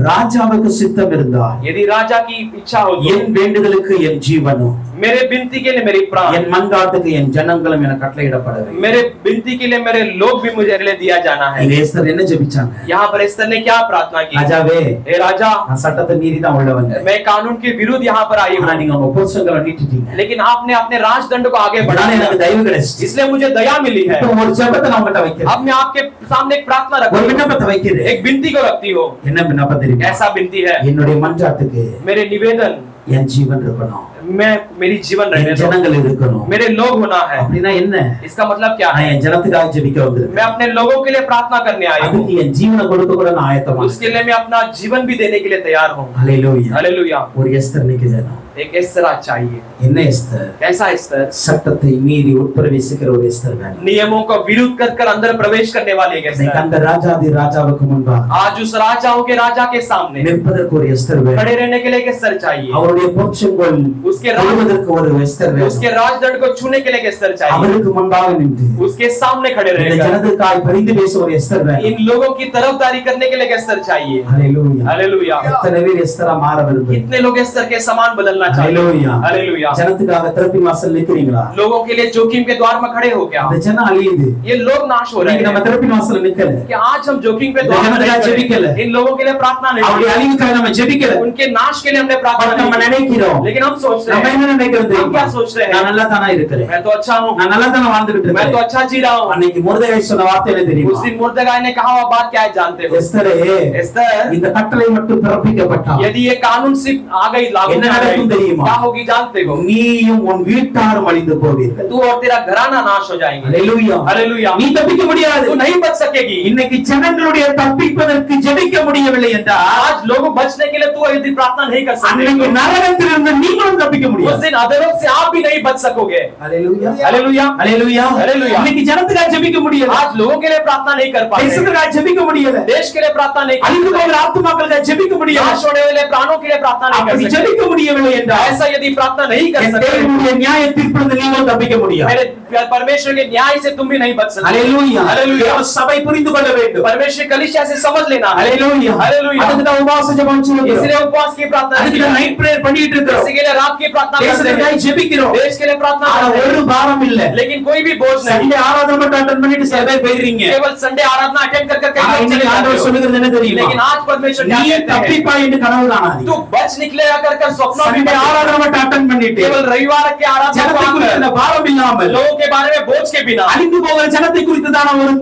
ராஜாவுக்கு சித்தம் இருந்தால் यदि राजा की इच्छा हो तो என் வேண்டுதலுக்கு என் ஜீவனும், मेरे बिनती के लिए मेरी प्राण, என் மன்றாட்டுக்கு என் ஜனங்களும் என கட்டளையிடப்பட வேண்டும். मेरे बिनती के लिए मेरे लोग भी मुझे लिए दिया जाना है. இங்க எஸ்தர் என்ன ஜெபிச்சாங்க? यहाँ पर एस्तर ने क्या प्रार्थना की? ராஜாவே, हे राजा, நான் சட்டத்தை மீறி தான் உள்ள வந்தேன். मैं कानून के विरुद्ध यहाँ पर आई ஆனா हूँ, நீங்க உங்க பொருஷங்களை நீட்டிட்டீங்க. लेकिन आपने अपने राजदंड को आगे அதனால बढ़ाया, எனக்கு தயவு கிடைச்சிச்சு. इसलिए मुझे दया मिली है. இப்போ ஒரு ஜெபத்தை நான் உங்ககிட்ட வைக்கிறேன். अब मैं आपके सामने एक प्रार्थना ஒரு रखती हूँ, விண்ணப்பத்தை வைக்கிறேன். एक बिनती को रखती हो. என்ன விண்ணப்பம் தெரியுமா? ऐसा बिनती है, என்னுடைய மன்றாட்டுக்கு मेरे निवेदन என் ஜீவன் இருக்கணும், मैं मेरी जीवन रहने என் दो, ஜனங்கள் இருக்கணும். मेरे लोग होना है. அப்படின்னா என்ன? इसका मतलब क्या நான் है? என் ஜனத்துக்காக ஜெபிக்க வந்திருக்கேன். मैं अपने लोगों के लिए प्रार्थना करने आई हूँ, அதுக்கு என் ஜீவனை கொடுக்க கூட நான் ஆயத்தமா उसके लिए मैं अपना जीवन भी देने के लिए तैयार हूँ. ஹalleluya. हालेलुया. ஒரு எஸ்தர் நிக்குது. एक एस्तर चाहिए. என்ன எஸ்தர்? कैसा एस्तर? சட்டத்தை மீறி உட்பிரவேசிக்கிற ஒரு எஸ்தர் வேணும். नियमों का विरोध कर कर अंदर प्रवेश करने वाले एक இன்னைக்கு एस्तर. அந்த ராஜாதி ராஜாவுக்கு முன்பாக आज उस राजाओं के राजा के सामने நிற்பதற்கு ஒரு எஸ்தர் வேணும். खड़े रहने के लिए एक एस्तर चाहिए. அவருடைய பொற்செங்கோல் उसके தொழுவதற்கு ஒரு எஸ்தர் வேணும். उसके राजदंड को छूने के लिए एक एस्तर चाहिए. அவருக்கு முன்பாக நின்று उसके सामने खड़े இந்த रहने का, ஜனத்துக்காய் பரிந்து பேச ஒரு எஸ்தர் வேணும். इन लोगों की तरफदारी करने के लिए एक एस्तर चाहिए. ஹalleluya. हालेलुया. எத்தனை பேர் எஸ்தரா மாற விரும்புகிறீங்க? कितने लोग एस्तर के समान बदलना चाहिए। Hallelujah. हालेलुया। ஜனத்துக்காக திறப்பின் வாசல் நிக்கிறீங்களா? लोगों के लिए जोखिम के द्वार में खड़े हो क्या? அந்த ஜனம் அழியுது. ये लोग नाश हो रहे இன்னைக்கு நம்ம हैं திறப்பின் வாசல் நிக்கல. कि आज हम जोखिम के द्वार में ஜனத்துக்காக नहीं ஜெபிக்கல. खड़े। इन लोगों के लिए प्रार्थना नहीं அவருடைய की। அழிவுக்காக நம்ம ஜெபிக்கல. उनके नाश के लिए हमने प्रार्थना நம்ம नहीं की। நினைக்கிறோம். लेकिन हम सोच रहे நம்ம हैं, என்ன நினைக்கிறோம் हम தெரியுமா? क्या सोच रहे हैं? நான் நல்லா தானா இருக்கிறேன். मैं तो अच्छा हूँ, நான் நல்லா தான வாழ்ந்துட்டு मैं तो இருக்கேன். अच्छा जी रहा हूँ। அன்னைக்கு முர்தகாய் சொன்ன வார்த்தை என்ன தெரியுமா? उस दिन मुर्दगाय ने कहा हुआ बात क्या है जानते हो? எஸ்தரே, एस्तर, இந்த கட்டளை மட்டும் பிறப்பிக்கப்பட்டா यदि ये कानून सिर्फ आ गई लागू என்ன हो நடக்கும் गई, தெரியுமா? क्या होगी जानते हो? நீயும் உன் வீட்டாரும் அழிந்து போவீர்கள். तू और तेरा घराना नाश हो जाएंगे। ஹalleluya. हालेलुया। நீ தப்பிக்க முடியாது. तू नहीं बच सकेगी। இன்னைக்கு ஜனங்களுடைய தப்பிப்பதற்கு ஜெபிக்க முடியவில்லை என்றால் आज लोगों बचने के लिए तू यदि प्रार्थना नहीं कर அன்னைக்கு सकते, நரகத்திலிருந்து நீங்களும் தப்பிக்க उस முடியாது. दिन अधर्म से आप भी नहीं बच सकोगे। ஹalleluya. हालेलुया। ஹalleluya. ஹalleluya। இன்னைக்கு ஜனத்துக்காக ஜெபிக்க முடியல. आज लोगों के लिए प्रार्थना नहीं कर पाते, தேசத்துக்காக ஜெபிக்க முடியல. देश के लिए प्रार्थना नहीं कर அழிந்து सकते, போகிற ஆத்துமாக்களுக்காக ஜெபிக்க முடியல. नाश होने वाले प्राणों के लिए प्रार्थना नहीं அப்படி कर सकते। ஜெபிக்க முடியவில்லை என்றால் ऐसा यदि प्रार्थना नहीं कर என் सकते, தேவனுடைய நியாய தீர்ப்பிலிருந்து நீங்களும் தப்பிக்க முடியாது. मेरे परमेश्वर के न्याय से तुम भी नहीं बच सकते। ஹalleluya. हालेलुया। தேவ சபை புரிந்து கொள்ள வேண்டும். परमेश्वर कलीसिया से समझ लेना है। ஹalleluya. हालेलुया। அதுக்கு தான் உபவாச ஜெபம் சொல்றோம். इसलिए उपवास की प्रार्थना அதுக்கு की தான் है। நைட் பிரேயர் பண்ணிட்டு இருக்கோம். इसी के लिए रात की प्रार्थना करते தேசத்துக்காக हैं, ஜெபிக்கிறோம். देश के लिए प्रार्थना ஆனா करते ஒரு हैं, பாரம் இல்ல. लेकिन कोई भी बोझ नहीं। சண்டே ஆராதனை மட்டும் அட்டெண்ட் பண்ணிட்டு சில பேர் போயிடுறீங்க. केवल संडे आराधना अटेंड कर कर ஆனா कहीं இன்னைக்கு चले ஆண்டவர் जाते हो। சொல்லுகிறது என்ன தெரியுமா? लेकिन आज परमेश्वर क्या நீ कहते हैं? தப்பிப்பாய் என்று கனவு காணாதீங்க. तू बच निकलेगा कर कर स्वप्नों में சண்டே मत ஆராதனை மட்டும் அட்டெண்ட் பண்ணிட்டு केवल रविवार के आराधना को ஜனத்துக்கு आकर, இந்த பாரம் இல்லாமல் लोगों के बारे में बोझ के बिना, அழிந்து போகிற ஜனத்தை குறித்ததான ஒரு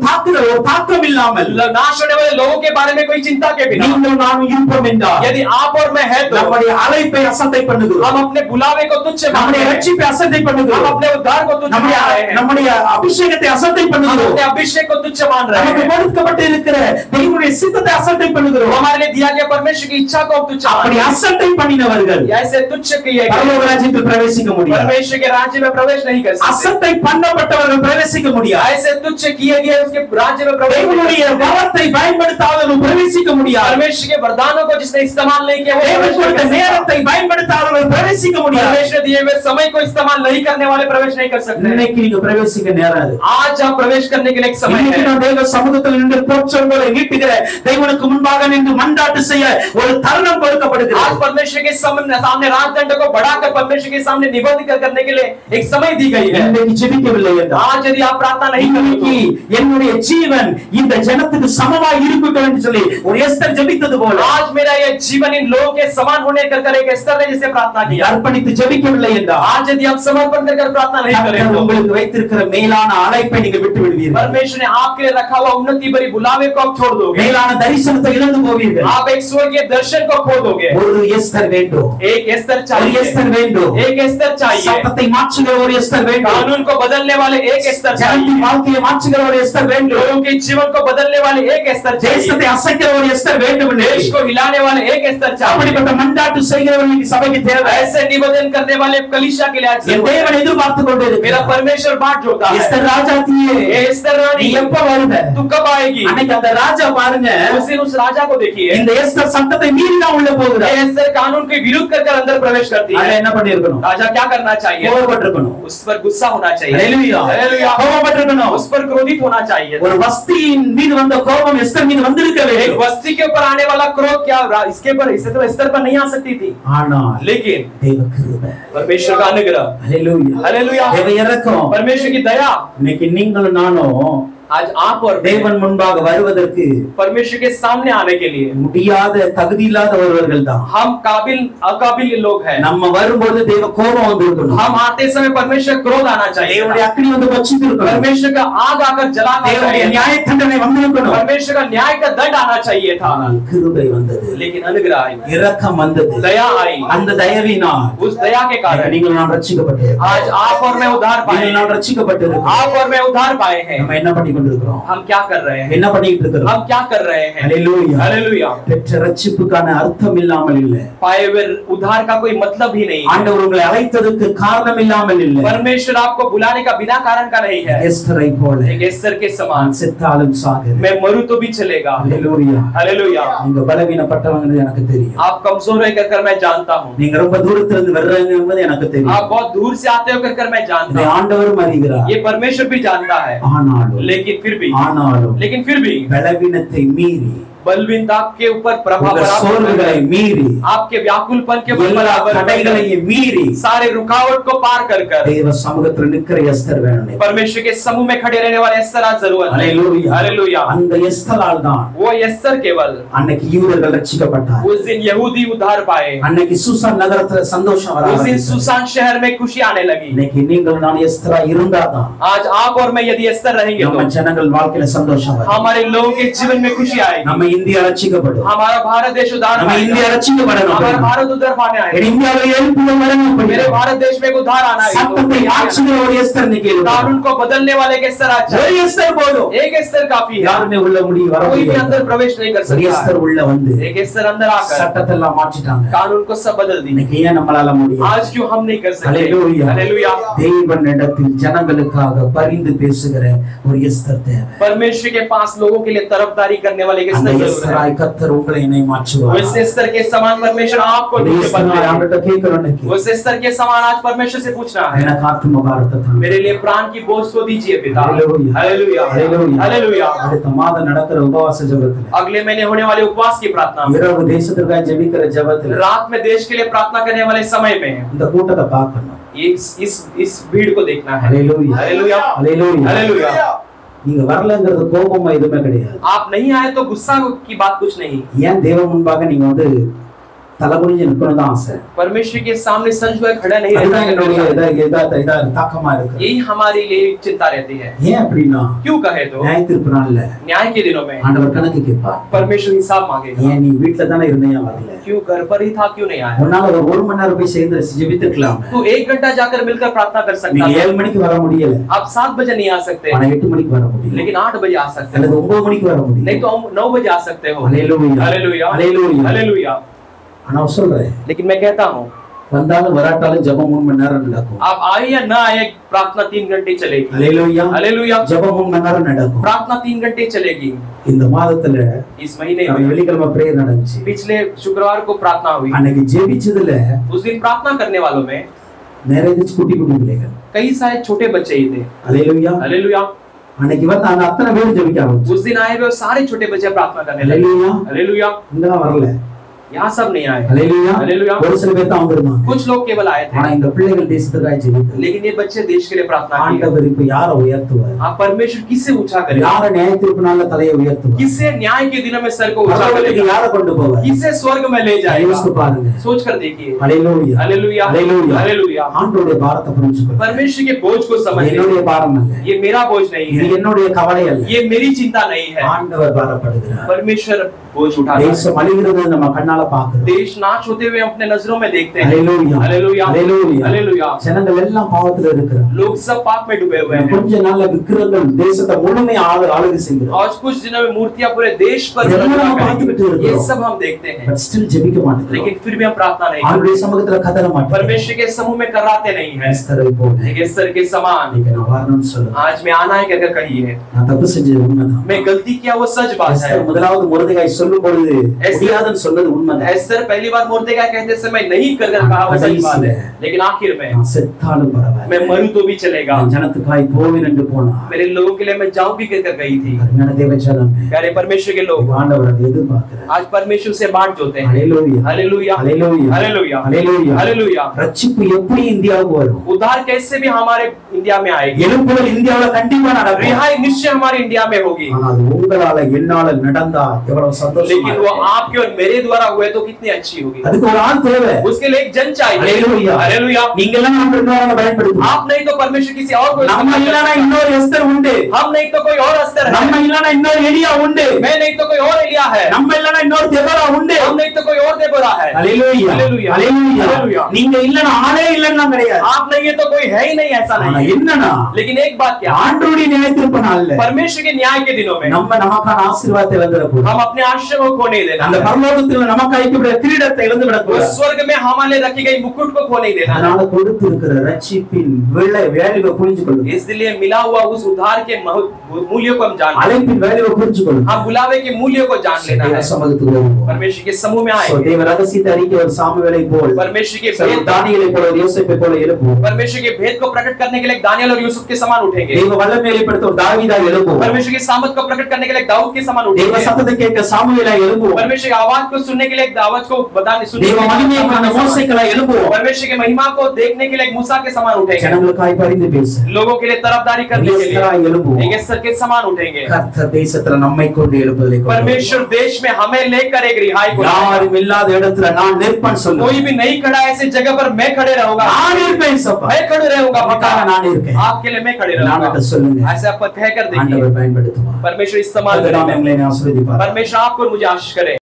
தாக்கம் இல்லாமல் नाश होने वाले लोगों के बारे में कोई चिंता के बिना, நீங்கள் நாம் இருப்போம் என்றால் यदि आप और मैं है तो நம்முடைய அழைப்பை அசட்டை பண்ணுகிறோம். हम अपने बुलावे को तुच्छ मान நம்முடைய रहे हैं, ரட்சிப்பை அசட்டை हम பண்ணுகிறோம். अपने उद्धार को तुच्छ मान रहे हैं, நம்முடைய அபிஷேகத்தை அசட்டை हम பண்ணுகிறோம். अपने अभिषेक को तुच्छ मान रहे நமக்கு हैं, கொடுக்கப்பட்டு இருக்கிற தேவனுடைய சித்தத்தை அசட்டை பண்ணுகிறோம். हमारे लिए दिया गया परमेश्वर की इच्छा को तुच्छ मान அப்படி रहे हैं। அசட்டை பண்ணினவர்கள் ऐसे तुच्छ किए गए பரலோக ராஜ்யத்தில் பிரவேசிக்க முடியாது. परमेश्वर के राज्य में प्रवेश नहीं कर सकते। அசட்டை பண்ணப்பட்டவர்கள் பிரவேசிக்க முடியாது. ऐसे तुच्छ किए गए उसके राज्य में प्रवेश नहीं कर தேவனுடைய सकते। வரத்தை பயன்படுத்தாதவர்கள் பிரவேசிக்க முடியாது. परमेश्वर के वरदानों को जिसने इस्तेमाल नहीं किया वो தேவன் प्रवेश नहीं கொடுத்த कर सकता। நேரத்தை பயன்படுத்தாதவர்கள் பிரவேசிக்க முடியாது. परमेश्वर दिए हुए समय को इस्तेमाल नहीं करने वाले प्रवेश नहीं कर सकते। இன்னைக்கு நீங்க பிரவேசிக்க நேரம் அது. आज आप प्रवेश करने के लिए एक समय இன்னைக்கு है। நான் தேவ சமூகத்தில் நின்று போற்றங்களை நீட்டுகிற தேவனுக்கு முன்பாக நின்று மன்றாட்டு செய்ய ஒரு தருணம் கொடுக்கப்படுகிறது. आज परमेश्वर के सामने राजदंड को बढ़ाकर परमेश्वर के सामने निबंध करने के लिए एक समय दी गई है। இன்னைக்கு ஜெபிக்கவில்லை என்றால் आज यदि आप प्रार्थना नहीं இன்னைக்கு करेंगे, என்னுடைய ஜீவன் இந்த ஜனத்துக்கு சமமாய் இருக்கட்டும் என்று சொல்லி ஒரு எஸ்தர் ஜெபித்தது போல आज मेरा ये जीवन इन लोगों के समान होने कर एक एस्तर ने जिसे प्रार्थना நீ किया। அர்ப்பணித்து ஜெபிக்கவில்லை என்றால் आज यदि आप समर्पण कर प्रार्थना नहीं கர்த்தர் करेंगे, உங்களுக்கு வைத்திருக்கிற மேலான அழைப்பை நீங்க விட்டு விடுவீர்கள். परमेश्वर ने आपके लिए रखा हुआ उन्नति भरी बुलावे को आप छोड़ दोगे, மேலான தரிசனத்தை இழந்து போவீர்கள். आप एक स्वर्गीय दर्शन को खो दोगे। ஒரு எஸ்தர் வேண்டும். एक एस्तर ஒரு चाहिए, எஸ்தர் வேண்டும். एक एस्तर चाहिए, சட்டத்தை மாற்றுகிற ஒரு எஸ்தர் வேண்டும். कानून को बदलने वाले एक एस्तर ஜனத்தின் चाहिए, வாழ்க்கையை மாற்றுகிற ஒரு எஸ்தர் வேண்டும். लोगों के जीवन को बदलने वाले एक एस्तर चाहिए, தேசத்தை அசைக்கிற ஒரு எஸ்தர் வேண்டும். देश को हिलाने वाले एक एस्तर चाहिए। அப்படிப்பட்ட மன்றாட்டு செய்கிறவர்களுக்கு சபைக்கு தேவை. ऐसे निवेदन करने वाले कलीसिया के लिए आज என் जरूरत है। தேவன் எதிர்பார்த்து கொண்டு मेरा இருக்கிறார். परमेश्वर बाट जोता है। எஸ்தர் ராஜாத்தியே, ए एस्तर நீ रानी, எப்ப வருவ? तू कब आएगी? அன்னைக்கு அந்த ராஜா பாருங்க, उस दिन उस राजा को देखिए, இந்த எஸ்தர் சட்டத்தை மீறி தான் உள்ள ये போகிறார். एस्तर कानून के विरुद्ध कर अंदर प्रवेश करती அதை है। என்ன பண்ணிருக்கணும்? राजा क्या करना चाहिए? கோபப்பட்டிருக்கணும். उस पर गुस्सा होना चाहिए। ஹalleluya. हालेलुया। கோபப்பட்டிருக்கணும். उस पर क्रोधित होना चाहिए। ஒரு வஸ்தியின் மீது வந்த கோபம் எஸ்தர் மீது வந்திருக்க एक வேண்டும். बस्ती के ऊपर आने वाला क्रोध क्या इसके पर इससे तो एस्तर पर नहीं आ सकती थी, ஆனால் लेकिन தேவ கிருபை, परमेश्वर का अनुग्रह, ஹalleluya, हालेलुया, தேவ இரக்கம். परमेश्वर की दया இன்னைக்கு நீங்களும் நானும் आज आप और தேவன் முன்பாக வருவதற்கு परमेश्वर के सामने आने के लिए முடியாத தகுதி இல்லாத ஒருவர்கள் தான். हम काबिल अकाबिल लोग हैं। நம்ம வரும்போது தேவ கோபம் வந்திருக்கணும். हम आते समय परमेश्वर क्रोध आना चाहिए, தேவனுடைய அக்கினி வந்து பட்சித்திருக்கணும். परमेश्वर का आग आकर जलाना தேவனுடைய चाहिए, நியாய தண்டனை வந்திருக்கணும். परमेश्वर का न्याय का दंड आना चाहिए था, ஆனால் கிருபை வந்தது, लेकिन अनुग्रह आई, இரக்கம் வந்தது. दया आई। அந்த தயவினால் उस दया के कारण நீங்கள் நான் ரட்சிக்கப்பட்டேன். आज आप और मैं उद्धार पाए நீங்கள் हैं। நான் ரட்சிக்கப்பட்டிருக்கிறோம். आप और मैं उद्धार पाए हैं। நம்ம என்ன பண்ணி கொண்டிருக்கிறோம்? हम क्या कर रहे हैं? என்ன பண்ணிட்டு இருக்கிறோம்? हम क्या कर रहे हैं? ஹalleluya. हालेलुया। பெற்ற ரட்சிப்புக்கான அர்த்தம் இல்லாமல் இல்ல. पाए हुए उद्धार का कोई मतलब ही नहीं है। ஆண்டவர் உங்களை அழைத்ததற்கு காரணம் இல்லாமல் இல்ல. परमेश्वर आपको बुलाने का बिना कारण का नहीं है। எஸ்தரை போல एक एस्तर के समान நான் செத்தாலும் சாகிறேன். मैं मरूं तो भी चलेगा। ஹalleluya. हालेलुया। நீங்க பலவீனப்பட்டவங்கன்னு எனக்கு தெரியும். आप कमजोर है मैं जानता हूँ। நீங்க ரொம்ப தூரத்துல இருந்து வர்றவங்க என்பது எனக்கு தெரியும். आप बहुत दूर से आते हो मैं जानता இதை हूँ। ஆண்டவரும் அறிகிறார். ये परमेश्वर भी जानता है, ஆனாலும் लेकिन फिर भी ஆனாலும் लेकिन फिर भी பலவீனத்தை மீறி बलवीनता के ऊपर प्रभाव உங்க बराबर சோர்வுகளை है। மீறி आपके व्याकुलपन के ऊपर எல்லா बराबर है। தடைகளையும் மீறி सारे रुकावट को पार कर कर தேவ சமூகத்தில் நிக்கிற எஸ்தர் வேணும். परमेश्वर के समूह में खड़े रहने वाले एस्तर आज जरूरत है। Hallelujah hallelujah. அந்த எஸ்தரால் தான் वो एस्तर केवल அன்னைக்கு யூதர்கள் ரட்சிக்கப்பட்டார். उस दिन यहूदी उद्धार पाए। அன்னைக்கு சூசான் நகரத்துல சந்தோஷம் வர उस दिन ஆரம்பிச்சது. सुसान शहर में खुशी आने लगी। இன்னைக்கு நீங்கள் நான் எஸ்தரா இருந்தாதான் आज आप और मैं यदि एस्तर रहेंगे நம்ம तो ஜனங்கள் வாழ்க்கையில சந்தோஷம் வரும். हमारे लोगों के जीवन में खुशी आएगी। நம்ம இந்தியா ரட்சிக்கப்படும். हमारा भारत देश उद्धार நம்ம पाएगा। இந்தியா ரட்சிக்கப்படணும். हमारा भारत उद्धार पाने आएगा। இந்தியாவில் எழுப்புதல் வரணும். मेरे भारत देश में एक उद्धार आना है। சட்டத்தை ஆட்சிக்கிற ஒரு எஸ்தர் இன்னைக்கு இருக்கிறார். कानून को बदलने वाले एक एस्तर आज ஒரு எஸ்தர் போதும். एक एस्तर काफी है। யாருமே உள்ள வர कोई भी முடியாது. अंदर प्रवेश नहीं कर ஒரு सकता। எஸ்தர் உள்ள வந்து एक एस्तर अंदर आकर சட்டத்தை எல்லாம் மாற்றிட்டாங்க. कानून को सब बदल दी। இன்னைக்கு ஏன் நம்மளால முடியாது? आज क्यों हम नहीं कर सकते? Hallelujah hallelujah. தேவனிடத்தில் ஜனங்களுக்காக பரிந்து பேசுகிற ஒரு எஸ்தர் தேவை. परमेश्वर के पास लोगों के लिए तरफदारी करने वाले एक அந்த एस्तर जरूर எஸ்தராய் है। கர்த்தர் உங்களை என்னை மாற்றுவார். उस एस्तर के समान परमेश्वर आपको இந்த ढूंढ எஸ்தராய் पाएगा। ஆண்டவர்ட்ட கேட்கிறோம் இன்னைக்கு. उस एस्तर के समान आज परमेश्वर से पूछना है। எனக்கு ஆத்தும பாரத்தை தாங்க. मेरे लिए प्राण की बोझ को दीजिए पिता। Hallelujah hallelujah. Hallelujah hallelujah. அடுத்த மாதம் நடக்கிற உபவாச ஜெபத்துல अगले महीने होने वाले उपवास की प्रार्थना में, இரவு தேசத்துக்காக ஜெபிக்கிற ஜெபத்துல रात में देश के लिए प्रार्थना करने वाले समय में இந்த கூட்டத்தை பார்க்கணும். इस भीड़ को देखना है। Hallelujah hallelujah. Hallelujah hallelujah. நீங்க வரலங்கிறது கோபமா எதுவுமே கிடையாது. आप नहीं आए तो गुस्सा की बात कुछ नहीं। ஏன் தேவ முன்பாக நீங்க வந்து தலைகுனிஞ்சு நிக்கணும் தான் ஆசை. परमेश्वर के सामने सज हुए खड़ा नहीं रहना है। இதா தாக்கமா இருக்கு. यही हमारे लिए चिंता रहती है। ஏன் அப்படின்னா क्यों कहे तो நியாய தீர்ப்பு நாள்ல न्याय के दिनों में ஆண்டவர் கணக்கு கேட்பார். परमेश्वर हिसाब मांगेगा। ஏன் நீ வீட்ல தானே இருந்தீங்க வரல? क्यों घर पर ही था, क्यों नहीं आया? உன்னால ஒரு மணி நேரம் போய் சேர்ந்து ஜெபித்துக்கலாம். तो 1 घंटा जाकर मिलकर प्रार्थना कर सकता நீங்க है। 7 மணிக்கு வர முடியல. आप 7 बजे नहीं आ सकते, ஆனா 8 மணிக்கு வர முடியும். लेकिन 8 बजे आ सकते அல்லது हो। 9 மணிக்கு வர முடியும். नहीं तो 9 बजे आ सकते हो। Hallelujah hallelujah. Hallelujah hallelujah. ஆனா சொல்றேன் लेकिन मैं कहता हूँ வந்தாலும் வராட்டாலும் ஜெபம் 3 மணி நேரம் நடக்கும். आप आए या ना आए, प्रार्थना 3 घंटे चलेगी। Hallelujah hallelujah. ஜெபம் 3 மணி நேரம் நடக்கும். प्रार्थना 3 घंटे चलेगी। இந்த மாதத்துல इस महीने நம்ம में வெள்ளிக்கிழமை பிரேயர் நடந்துச்சு. पिछले शुक्रवार को प्रार्थना हुई। அன்னைக்கு ஜெபிச்சதுல उस दिन प्रार्थना करने वालों में நிறைய குட்டி குட்டி பிள்ளைகள். कई सारे छोटे बच्चे ही थे। Hallelujah hallelujah. அன்னைக்கு வந்து அந்த அத்தனை பேர் ஜெபிக்க ஆரம்பிச்சு. उस दिन आए हुए सारे छोटे बच्चे प्रार्थना करने लगे। Hallelujah hallelujah. இங்கலாம் வரல. यहाँ सब नहीं आए। Hallelujah hallelujah. ஒரு சில பேர் தான் வந்திருந்தாங்க. कुछ लोग केवल आए थे। ஆனா இந்த பிள்ளைகள் தேசத்துக்காக ஜெபித்தாங்க. लेकिन ये बच्चे देश के लिए प्रार्थना किए। ஆண்டவர் இப்ப யாரை உயர்த்துவார்? आप परमेश्वर किससे ऊंचा करेगा? யாரை நியாய தீர்ப்பு நாள்ல தலையை உயர்த்துவார்? किससे न्याय के दिनों में सर को ऊंचा பரலோகத்துக்கு करेगा? யாரை கொண்டு போவார்? किससे स्वर्ग में ले யோசித்து जाएगा? பாருங்க. सोच कर देखिए। Hallelujah hallelujah. Hallelujah hallelujah. ஆண்டவருடைய பாரத்தை புரிஞ்சுக்கணும். परमेश्वर के बोझ को समझिए। என்னுடைய பாரம் அல்ல. ये मेरा बोझ नहीं இது है, என்னுடைய கவலை அல்ல. ये मेरी चिंता नहीं है। ஆண்டவர் பாரப்படுகிறார். परमेश्वर बोझ उठाता है। தேசம் அழிகிறது நம்ம கண்ணால பார்க்கிறோம். देश नाश होते हुए अपने नजरों में देखते हैं। Hallelujah hallelujah. Hallelujah hallelujah. ஜனங்கள் எல்லாம் பாவத்துல இருக்கிறாங்க. लोग सब पाप में डूबे हुए हैं। கொஞ்ச நாள்ல விக்கிரங்கள் தேசத்தை முழுமையா ஆளுகை செய்கிறாங்க. आज कुछ दिनों में मूर्तियां पूरे देश पर ये राज हम करेंगी। बात करते ये हैं। सब हम देखते हैं, பட் ஸ்டில் ஜெபிக்க மாட்டேங்கிறோம். लेकिन फिर भी हम प्रार्थना नहीं करते। ஆண்டவருடைய சமூகத்துல கதற மாட்டேங்கிறோம். परमेश्वर के समूह में कराते नहीं है। எஸ்தரை போல एक एस्तर के समान நீங்க நான் வரணும்னு சொல்லுங்க. आज मैं आना है कहकर कहिए। நான் தப்பு செஞ்சது உண்மைதான். मैं गलती किया वो सच बात है। எஸ்தர் முதலாவது மொர்தெகாய் சொல்லும் பொழுது முடியாதுன்னு சொன்னது உண்மைதான். एस्तर पहली बार मुर्देगाय कहते समय नहीं कर कहा वो सच बात है, लेकिन आखिर में நான் செத்தாலும் பரவாயில்லை. मैं मरूं तो भी चलेगा, நான் ஜனத்துக்காய் போவேன் என்று போனா मेरे लोगों के लिए मैं जाऊं भी कहकर गई थी। அருமையான தேவஜனமே, प्यारे परमेश्वर के लोग, ஆண்டவர் அதை எதிர்பார்க்கிறார். आज परमेश्वर से बात जोते हैं। Hallelujah hallelujah. Hallelujah hallelujah. Hallelujah hallelujah. ரட்சிப்பு எப்படி இந்தியாவுக்கு வரும்? उद्धार कैसे भी हमारे इंडिया में आएगी, எழுப்புதல் இந்தியாவுல கண்டிப்பா நடக்கும். रिहाई निश्चय हमारे इंडिया में होगी। ஆனா அது உங்களால என்னால நடந்தா எவ்வளவு சந்தோஷம். लेकिन वो आपके और मेरे द्वारा हुए तो कितनी अच्छी होगी। அதுக்கு ஒரு ஆள் தேவை. उसके लिए एक जन चाहिए। Hallelujah hallelujah. நீங்க எல்லாம் ஆண்டவரால பயன்படுத்துங்க. आप नहीं तो परमेश्वर किसी और को நம்ம இல்லனா இன்னொரு எஸ்தர் உண்டு. हम नहीं तो कोई और एस्तर है। நம்ம இல்லனா இன்னொரு எலியா உண்டு. मैं नहीं तो कोई और एलिया है। நம்ம இல்லனா இன்னொரு தெபோரா உண்டு. हम नहीं तो कोई और देबोरा है। Hallelujah hallelujah. Hallelujah hallelujah. நீங்க இல்லனா ஆளே இல்லன்னா கிடையாது. आप नहीं है तो कोई है ही नहीं, ऐसा ஆனா नहीं। என்னன்னா लेकिन एक बात क्या, ஆண்டவருடைய நியாயத்தீர்ப்பு நாள்ல परमेश्वर के न्याय के दिनों में நம்ம நமக்கான ஆசீர்வாதத்தை வந்தறப்போ हम अपने आशीर्वाद को नहीं देना। அந்த பரலோகத்துல நமக்கு நமக்காக இப்படி கிரீடத்தை இழந்து वो விடக்கூடாது. स्वर्ग में हमारे लिए रखी गई मुकुट को खो नहीं देना है। அதனால கொடுத்திருக்கிற ரட்சிப்பின் வேல்யூவை புரிஞ்சு கொள்ளுங்க. इसलिए मिला हुआ उस उद्धार के मूल्य को हम जान लें। அழைப்பின் வேல்யூவை புரிஞ்சு கொள்ளுங்க. हम बुलावे के मूल्य को जान लेना है। சமூகத்துக்கு வருவோம். परमेश्वर के समूह में आए। தேவ ரகசியத்தை அறிக்கை ஒரு சாமுவேலை போல், परमेश्वर के भेद தானியேலை போல, ஒரு யோசேப்பை போல எழும்புவோம். परमेश्वर के भेद को प्रकट करने के लिए दानियल और यूसुफ के समान उठेंगे। தேவ வல்லமையை வெளிப்படுத்த ஒரு தாவீதாக எழும்புவோம். परमेश्वर के सामर्थ को प्रकट करने के लिए दाऊद के समान தேவ उठेंगे। சத்தத்தை கேட்க சாமுவேலாக எழும்புவோம். परमेश्वर की आवाज को सुनने के लिए आवाज को बताने सुनने தேவ மகிமையை காண மோசேக்களாக எழும்புவோம். परमेश्वर की महिमा को देखने के लिए मूसा के समान उठेंगे। ஜனங்களுக்காய் பரிந்து பேச लोगों के लिए तरफदारी करने के लिए எழும்புவோம். एक एस्तर के समान उठेंगे। கர்த்தர் தேசத்துல நம்மை கொண்டு எழுப்புதலை கொண்டு परमेश्वर देश में हमें लेकर एक रिहाई को யாரும் இல்லாத இடத்துல நான் நிற்பேன் சொல்லு. कोई भी नहीं खड़ा ऐसे जगह पर मैं खड़े रहूंगा। நான் இருப்பேன் சப்பா. मैं खड़े रहूंगा உனக்காக நான் இருக்கேன். आपके लिए मैं खड़े நான் रहूंगा। சொல்லுங்க. ऐसे आप कह कर देखिए ஆண்டவர் பயன்படுத்துவார். परमेश्वर इस्तेमाल நான் करेंगे। உங்களை ஆசீர்வதிப்பார். परमेश्वर आपको मुझे आशीष करे।